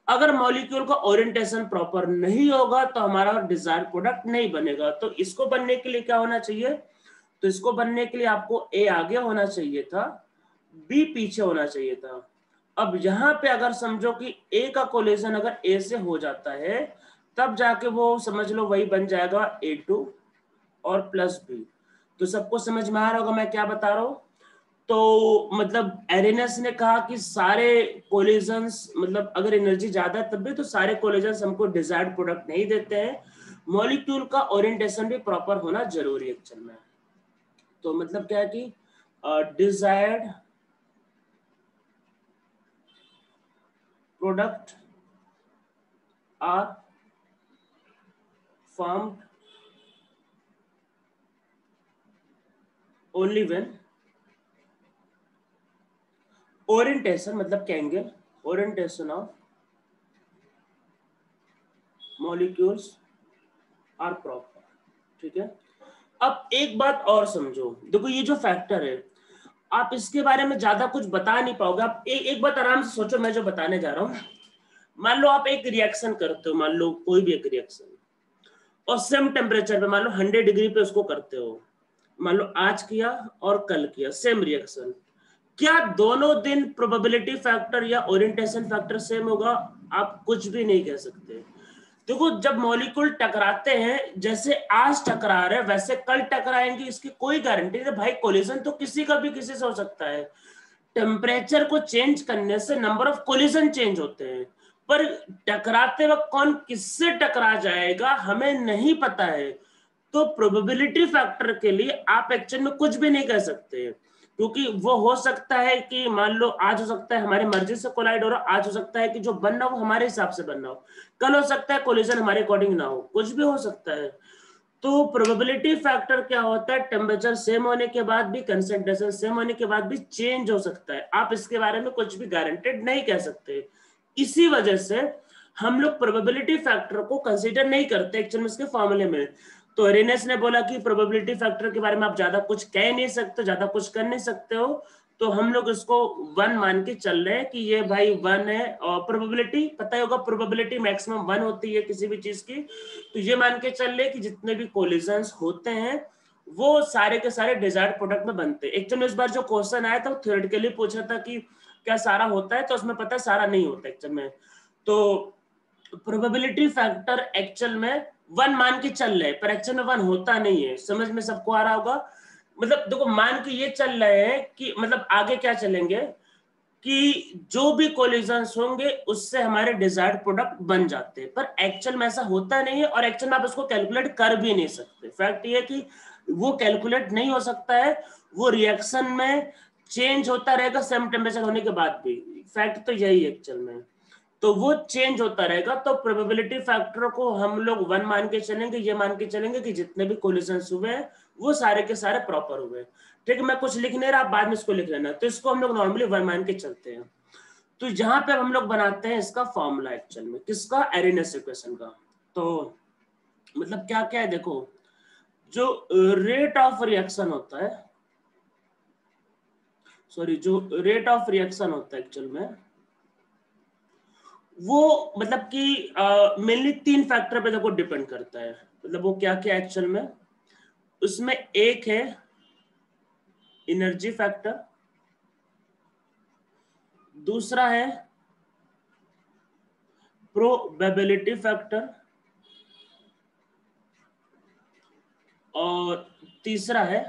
A: अगर मॉलिक्यूल का ओरिएंटेशन प्रॉपर नहीं होगा तो हमारा डिजायर्ड प्रोडक्ट नहीं बनेगा। तो इसको बनने के लिए क्या होना चाहिए, तो इसको बनने के लिए आपको ए आगे होना चाहिए था, बी पीछे होना चाहिए था। अब यहाँ पे अगर समझो कि ए का कोलिजन अगर ए से हो जाता है तब जाके वो समझ लो वही बन जाएगा A2 और प्लस बी। तो सबको समझ में आ रहा होगा मैं क्या बता रहा हूँ। तो मतलब एरिनेस ने कहा कि सारे कोलिजन्स मतलब अगर एनर्जी ज्यादा तब भी तो सारे कोलिजन्स हमको डिजायर्ड प्रोडक्ट नहीं देते हैं, मॉलिक्यूल का ओरिएंटेशन भी प्रॉपर होना जरूरी है एक्चुअल में। तो मतलब क्या है कि desired product are formed only when orientation मतलब कैंगल orientation of molecules are proper। ठीक है, अब एक बात और समझो, देखो ये जो फैक्टर है आप इसके बारे में ज्यादा कुछ बता नहीं पाओगे। आप एक बात आराम से सोचो, मैं जो बताने जा रहा हूँ, मान लो आप एक रिएक्शन करते हो, मान लो कोई भी एक रिएक्शन, और सेम टेम्परेचर पे मान लो 100 डिग्री पे उसको करते हो, मान लो आज किया और कल किया सेम रिएक्शन, क्या दोनों दिन प्रोबेबिलिटी फैक्टर या ओरिएंटेशन फैक्टर सेम होगा? आप कुछ भी नहीं कह सकते। देखो जब मॉलिक्यूल टकराते हैं, जैसे आज टकरा रहे वैसे कल टकराएंगे इसकी कोई गारंटी नहीं भाई। कोलिजन तो किसी का भी किसी से हो सकता है, टेम्परेचर को चेंज करने से नंबर ऑफ कोलिजन चेंज होते हैं, पर टकराते वक्त कौन किससे टकरा जाएगा हमें नहीं पता है। तो प्रोबेबिलिटी फैक्टर के लिए आप एक्चुअल में कुछ भी नहीं कर सकते, क्योंकि वो हो सकता है कि मान लो आज हो सकता है हमारी मर्जी से कोलाइड हो रहा, आज हो सकता है कि जो बनना हो हमारे हिसाब से बनना हो, कल हो सकता है कोलिजन हमारे अकॉर्डिंग ना हो, कुछ भी हो सकता है। तो प्रोबेबिलिटी फैक्टर क्या होता है, टेम्परेचर सेम होने के बाद भी, कंसंट्रेशन सेम होने के बाद भी चेंज हो सकता है, आप इसके बारे में कुछ भी गारंटेड नहीं कह सकते। इसी वजह से हम लोग प्रोबेबिलिटी फैक्टर को कंसीडर नहीं करते एक्चुअल में इसके फॉर्मूले में। तो अरेनेस ने बोला कि प्रोबेबिलिटी फैक्टर के बारे में आप ज्यादा कुछ कह नहीं सकते, ज्यादा कुछ कर नहीं सकते हो, तो हम लोग इसको 1 मान के चल रहे हैं कि ये भाई 1 है। और प्रोबेबिलिटी पता ही होगा, प्रोबेबिलिटी मैक्सिमम 1 होती है किसी भी चीज की। तो ये मान के चल रहे कि जितने भी कोलिजन्स होते हैं वो सारे के सारे डिजायर्ड प्रोडक्ट में बनते हैं। एक्चुअली इस बार जो क्वेश्चन आया था वो थ्योरेटिकली पूछा था कि क्या सारा होता है, तो उसमें पता है सारा नहीं होता एक्चुअल में। तो प्रोबेबिलिटी फैक्टर एक्चुअल में 1 मान के चल रहे, पर एक्चुअल में 1 होता नहीं है। समझ में सबको आ रहा होगा? मतलब देखो मान के ये चल रहे हैं कि मतलब आगे क्या चलेंगे कि जो भी कोलिजन्स होंगे उससे हमारे डिजायर्ड प्रोडक्ट बन जाते हैं, पर एक्चुअल में ऐसा होता नहीं है, और एक्चुअल में आप उसको कैलकुलेट कर भी नहीं सकते। फैक्ट ये है कि वो कैलकुलेट नहीं हो सकता है, वो रिएक्शन में चेंज होता रहेगा सेम टेम्परेचर होने के बाद भी। फैक्ट तो यही है एक्चुअल में, तो वो चेंज होता रहेगा। तो प्रोबेबिलिटी फैक्टर को हम लोग 1 मान के चलेंगे, ये मान के चलेंगे कि जितने भी कोलिजन्स हुए हैं वो सारे के सारे प्रॉपर हुए। ठीक है, मैं कुछ लिख नहीं रहा, बाद में इसको लिख लेना। तो इसको हम लोग नॉर्मली 1 मान के चलते हैं। तो जहां पे हम लोग बनाते हैं इसका फॉर्मूला एक्चुअल में किसका, एरिनेस इक्वेशन का। तो मतलब क्या क्या है देखो, जो रेट ऑफ रिएक्शन होता है, सॉरी जो रेट ऑफ रिएक्शन होता है एक्चुअल में, वो मतलब कि मेनली 3 फैक्टर पे देखो डिपेंड करता है। मतलब वो क्या क्या एक्चुअल में, उसमें एक है एनर्जी फैक्टर, दूसरा है प्रोबेबिलिटी फैक्टर, और तीसरा है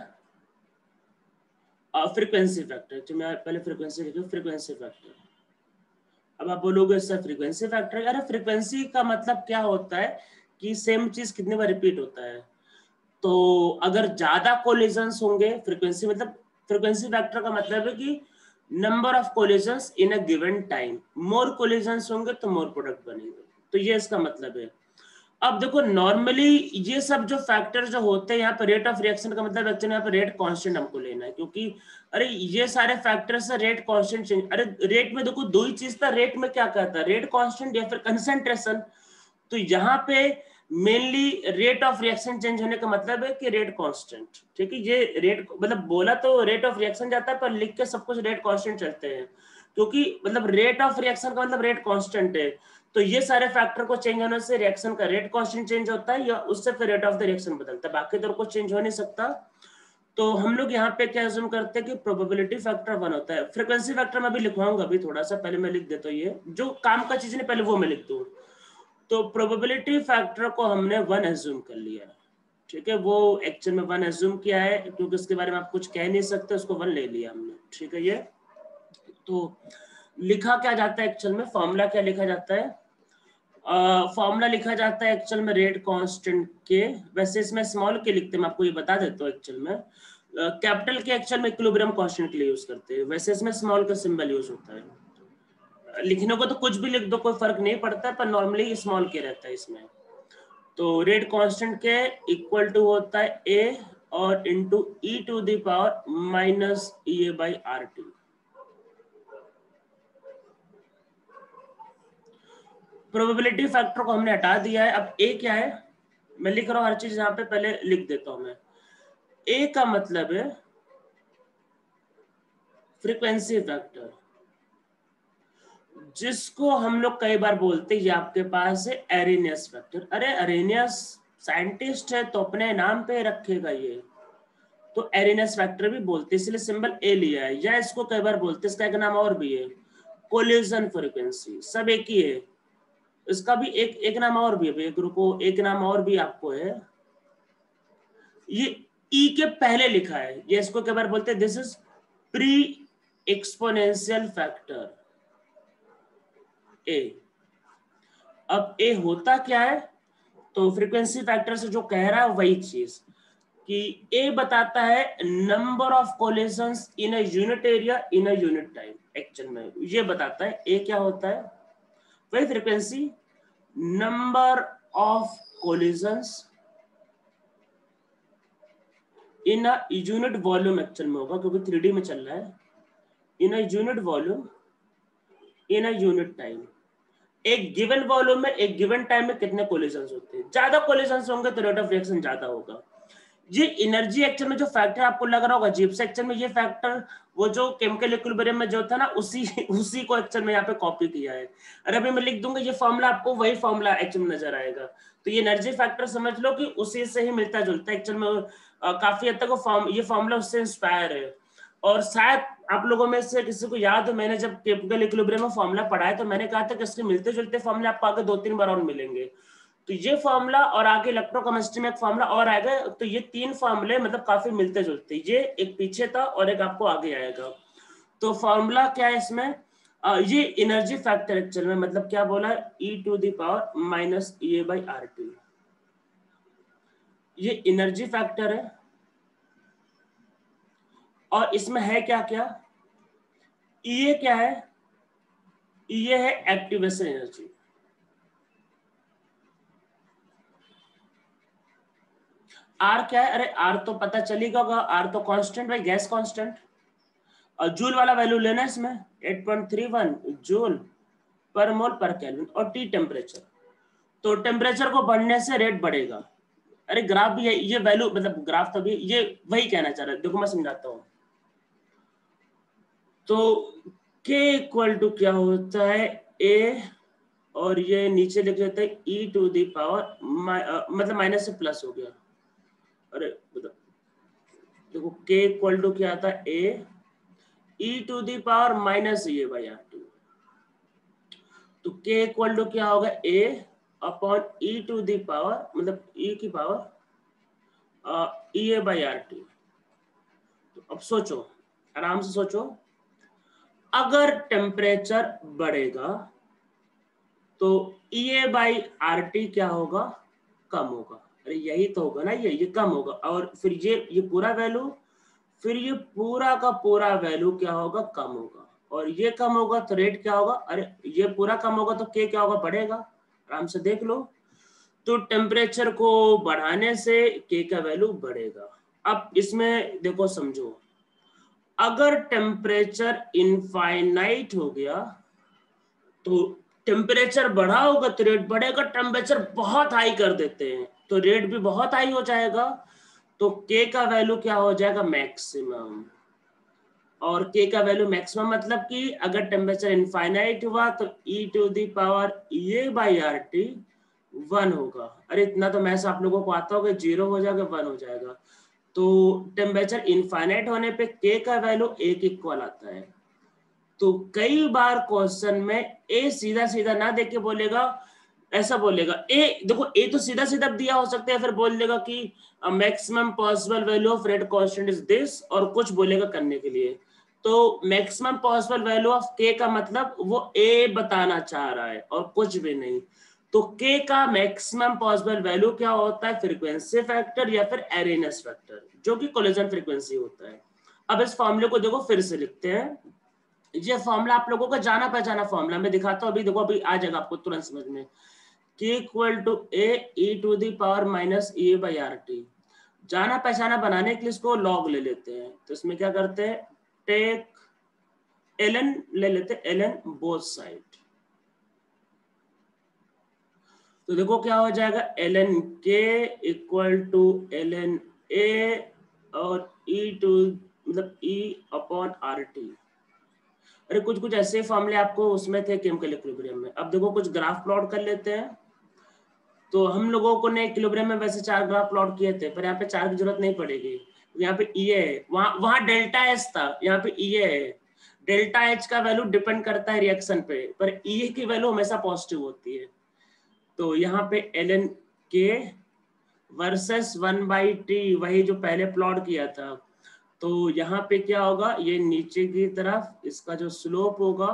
A: फ्रीक्वेंसी फैक्टर। तो मैं पहले फ्रीक्वेंसी लिखूं, फ्रीक्वेंसी फैक्टर। अब आप बोलोगे सर फ्रीक्वेंसी फैक्टर, अरे फ्रीक्वेंसी का मतलब क्या होता है कि सेम चीज कितने बार रिपीट होता है। तो अगर ज्यादा कोलिजन्स होंगे, फ्रीक्वेंसी मतलब फ्रीक्वेंसी फैक्टर का मतलब है कि number of collisions in a given time, more collisions होंगे तो मोर प्रोडक्ट बनेंगे, तो ये इसका मतलब है। अब देखो नॉर्मली ये सब जो फैक्टर जो होते हैं यहाँ पे, रेट ऑफ रिएक्शन का मतलब एक्चुअली यहाँ पे रेट कांस्टेंट हमको लेना है, क्योंकि अरे ये सारे फैक्टर्स है रेट कांस्टेंट चेंज, अरे रेट में देखो दो ही चीज था, रेट में क्या कहता है, रेट कांस्टेंट या फिर कंसंट्रेशन। तो यहाँ पे mainly rate of reaction change होने का मतलब है कि रेट कांस्टेंट, ठीक है। ये रेट मतलब बोला तो रेट ऑफ रिएक्शन जाता है, पर लिख के सब कुछ रेट कांस्टेंट चलते हैं, क्योंकि मतलब रेट ऑफ रिएक्शन का मतलब रेट कांस्टेंट है। तो ये सारे फैक्टर को चेंज होने से रिएक्शन का रेट कांस्टेंट चेंज होता है, या उससे फिर रेट ऑफ द रिएक्शन बदलता है, बाकी तो कुछ चेंज हो नहीं सकता। तो हम लोग यहाँ पे क्या अज्यूम करते हैं कि प्रोबेबिलिटी फैक्टर 1 होता है। फ्रीक्वेंसी फैक्टर मैं भी लिखवाऊंगा अभी थोड़ा सा, पहले मैं लिख देता हूँ, ये जो काम का चीज नहीं पहले वो मैं लिख दूँ। तो प्रोबेबिलिटी फैक्टर को हमने 1 अज्यूम कर लिया, ठीक है। वो एक्चुअल में 1 अज्यूम किया है, क्योंकि उसके बारे में आप कुछ कह नहीं सकते, उसको 1 ले लिया हमने, ठीक है। ये तो लिखा क्या जाता है एक्चुअल में, फॉर्मूला क्या लिखा जाता है, फॉर्मूला लिखा जाता है एक्चुअल में रेट कांस्टेंट के, वैसे इसमें स्मॉल के लिखते हैं, मैं आपको ये बता देता हूँ एक्चुअल में। कैपिटल के एक्चुअल में इक्विलिब्रियम कांस्टेंट के लिए यूज करते हैं, वैसे इसमें स्मॉल का सिंबल यूज होता है। लिखने को तो कुछ भी लिख दो, कोई फर्क नहीं पड़ता, पर नॉर्मली स्मॉल के रहता है इसमें। तो रेट कांस्टेंट के इक्वल टू होता है ए और into e to the power minus A by R T. Probability factor को हमने हटा दिया है, अब ए क्या है मैं लिख रहा हूं, हर चीज यहाँ पे पहले लिख देता हूं मैं। ए का मतलब है फ्रीक्वेंसी फैक्टर, जिसको हम लोग कई बार बोलते हैं, ये आपके पास है एरेनियस फैक्टर। अरे एरेनियस साइंटिस्ट है तो अपने नाम पे रखेगा ये, तो एरेनियस फैक्टर भी बोलते हैं, इसलिए सिंबल ए लिया है। या इसको कई बार बोलते हैं, इसका एक नाम और भी है कोलिजन फ्रीक्वेंसी, सब एक ही है। इसका भी एक नाम और भी है, एक रुको, एक नाम और भी आपको है, ये ई के पहले लिखा है, ये इसको कई बार बोलते हैं this is pre exponential factor A. अब ए होता क्या है, तो फ्रीक्वेंसी फैक्टर से जो कह रहा है वही चीज, कि ए बताता है number of collisions in a unit area in a unit time. Actual में ये बताता है ए क्या होता है, वही frequency, number of collisions in a unit volume, actual में होगा क्योंकि 3D में चल रहा है, in a unit volume in a unit time. एक गिवन वॉल्यूम में एक गिवन टाइम में कितने कोलिजन्स होते हैं, ज्यादा कोलिजन्स होंगे तो रेट ऑफ रिएक्शन ज्यादा होगा। ये एनर्जी एक्चुअल में जो फैक्टर आपको लग रहा होगा अजीब से, एक्चुअल में ये फैक्टर वो जो केमिकल इक्विलिब्रियम में जो था ना, उसी को एक्चुअल में यहाँ पे कॉपी किया है। अरे अभी मैं लिख दूंगा ये फॉर्मूला, आपको वही फॉर्मूला एक्चुअल में नजर आएगा। तो ये एनर्जी फैक्टर समझ लो कि उसी से ही मिलता जुलता है एक्चुअल में, काफी हद तक ये फॉर्मूला उससे इंस्पायर है। और शायद आप लोगों में से किसी को याद हो, मैंने जब केमिकल इक्विलिब्रियम में फॉर्मूला पढ़ाया तो मैंने कहा था कि इसके मिलते जुलते फॉर्मूले आपको आगे 2-3 बार और मिलेंगे। तो ये फॉर्मूला और आगे इलेक्ट्रोकेमिस्ट्री में एक फॉर्मूला और आएगा, तो ये 3 फॉर्मूले मतलब काफी मिलते जुलते, ये एक पीछे था और एक आपको आगे आएगा। तो फॉर्मूला क्या है इसमें, ये एनर्जी फैक्टर एक्चुअल में मतलब क्या बोला, e to the power minus A by R T, ये एनर्जी फैक्टर है। और इसमें है क्या क्या, ये क्या है, ये है एक्टिवेशन एनर्जी। आर क्या है, अरे आर तो पता चलेगा होगा, आर तो कांस्टेंट भाई, गैस कांस्टेंट। और जूल वाला वैल्यू लेना है इसमें 8.31 जूल पर मोल पर केल्विन, और टी टेम्परेचर। तो टेम्परेचर को बढ़ने से रेट बढ़ेगा। अरे ग्राफ भी है, ये वैल्यू मतलब ग्राफ तो भी ये वही कहना चाह रहा है, देखो मैं समझाता हूँ। तो k इक्वल टू क्या होता है a, और ये नीचे लिख देते हैं ई टू दी पावर मतलब माइनस से प्लस हो गया। अरे देखो k इक्वल टू क्या आता है a e to the power minus A by R T. तो k इक्वल टू क्या होगा a upon e to the power मतलब e की power e A by R T. तो अब सोचो, आराम से सोचो, अगर टेम्परेचर बढ़ेगा तो ई ए बाई आर टी क्या होगा, कम होगा। अरे यही तो होगा ना, ये कम होगा। और फिर ये पूरा वैल्यू फिर ये पूरा का पूरा वैल्यू क्या होगा, कम होगा, और ये कम होगा तो रेट क्या होगा, अरे ये पूरा कम होगा तो के क्या होगा, बढ़ेगा। आराम से देख लो। तो टेम्परेचर को बढ़ाने से के का वैल्यू बढ़ेगा। अब इसमें देखो समझो, अगर टेम्परेचर इनफाइनाइट हो गया तो टेम्परेचर बढ़ा होगा तो रेट बढ़ेगा, टेम्परेचर बहुत हाई कर देते हैं तो रेट भी बहुत हाई हो जाएगा, तो के का वैल्यू क्या हो जाएगा, मैक्सिमम। और के का वैल्यू मैक्सिमम मतलब कि अगर टेम्परेचर इनफाइनाइट हुआ तो e to the power A by R T 1 होगा। अरे इतना तो मैथ्स आप लोगों को आता होगा, 0 हो जाएगा 1 हो जाएगा। तो टेम्परेचर इनफाइनाइट होने पे के का वैल्यू ए के इक्वल आता है। तो कई बार क्वेश्चन में ए सीधा सीधा ना देख के बोलेगा, ऐसा बोलेगा ए, देखो ए तो सीधा सीधा दिया हो सकता है, फिर बोल देगा कि maximum possible value of rate constant is this, और कुछ बोलेगा करने के लिए। तो मैक्सिमम पॉसिबल वैल्यू ऑफ के का मतलब वो ए बताना चाह रहा है और कुछ भी नहीं। तो के का मैक्सिमम पॉसिबल वैल्यू क्या होता है, फ्रीक्वेंसी फैक्टर या फिर एरेनेस फैक्टर, जो कि कोलिजन फ्रीक्वेंसी होता है। अब इस फॉर्मूले को देखो फिर से लिखते हैं। ये फॉर्मूला आप लोगों का जाना पहचाना फॉर्मूला, मैं दिखाता हूँ अभी, देखो अभी आ जाएगा आपको तुरंत समझ में। k equal to A e to the power minus A by R T. जाना पहचाना बनाने के लिए इसको लॉग ले लेते हैं, तो इसमें क्या करते हैं, टेक ln ले लेते हैं, ln बोथ साइड। तो देखो क्या हो जाएगा, ln k equal to ln a और e टू मतलब e अपॉन आर टी। अरे कुछ कुछ ऐसे फॉर्मूले आपको उसमें थे केमिकल इक्विलिब्रियम में। अब देखो कुछ ग्राफ प्लॉट कर लेते हैं। तो हम लोगों को ने इक्विलिब्रियम में वैसे 4 ग्राफ प्लॉट किए थे, पर यहाँ पे 4 की जरूरत नहीं पड़ेगी। यहाँ पे ई है, वहां वहां डेल्टा एच था, यहाँ पे ई है। डेल्टा एच का वैल्यू डिपेंड करता है रिएक्शन पे, पर ई की वैल्यू हमेशा पॉजिटिव होती है। तो यहाँ पे एल एन के वर्सेस 1/t, वही जो पहले प्लॉट किया था। तो यहाँ पे क्या होगा, ये नीचे की तरफ इसका जो स्लोप होगा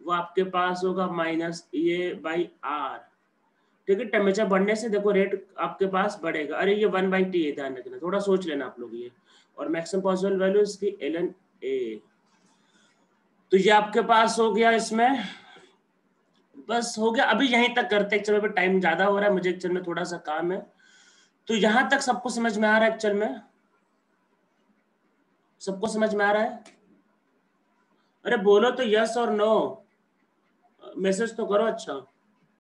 A: वो आपके पास होगा माइनस ए बाई आर। ठीक है, टेम्परेचर बढ़ने से देखो रेट आपके पास बढ़ेगा। अरे ये 1/t है, ध्यान रखना, थोड़ा सोच लेना आप लोग ये। और मैक्सिमम पॉसिबल वैल्यू इसकी ln a। तो ये आपके पास हो गया। इसमें बस हो गया, अभी यहीं तक करते हैं, एक्चुअल में टाइम ज्यादा हो रहा है मुझे, एक्चुअल में थोड़ा सा काम है। तो यहाँ तक सबको समझ में आ रहा है, एक्चुअल में सबको समझ में आ रहा है? अरे बोलो तो यस और नो, मैसेज तो करो। अच्छा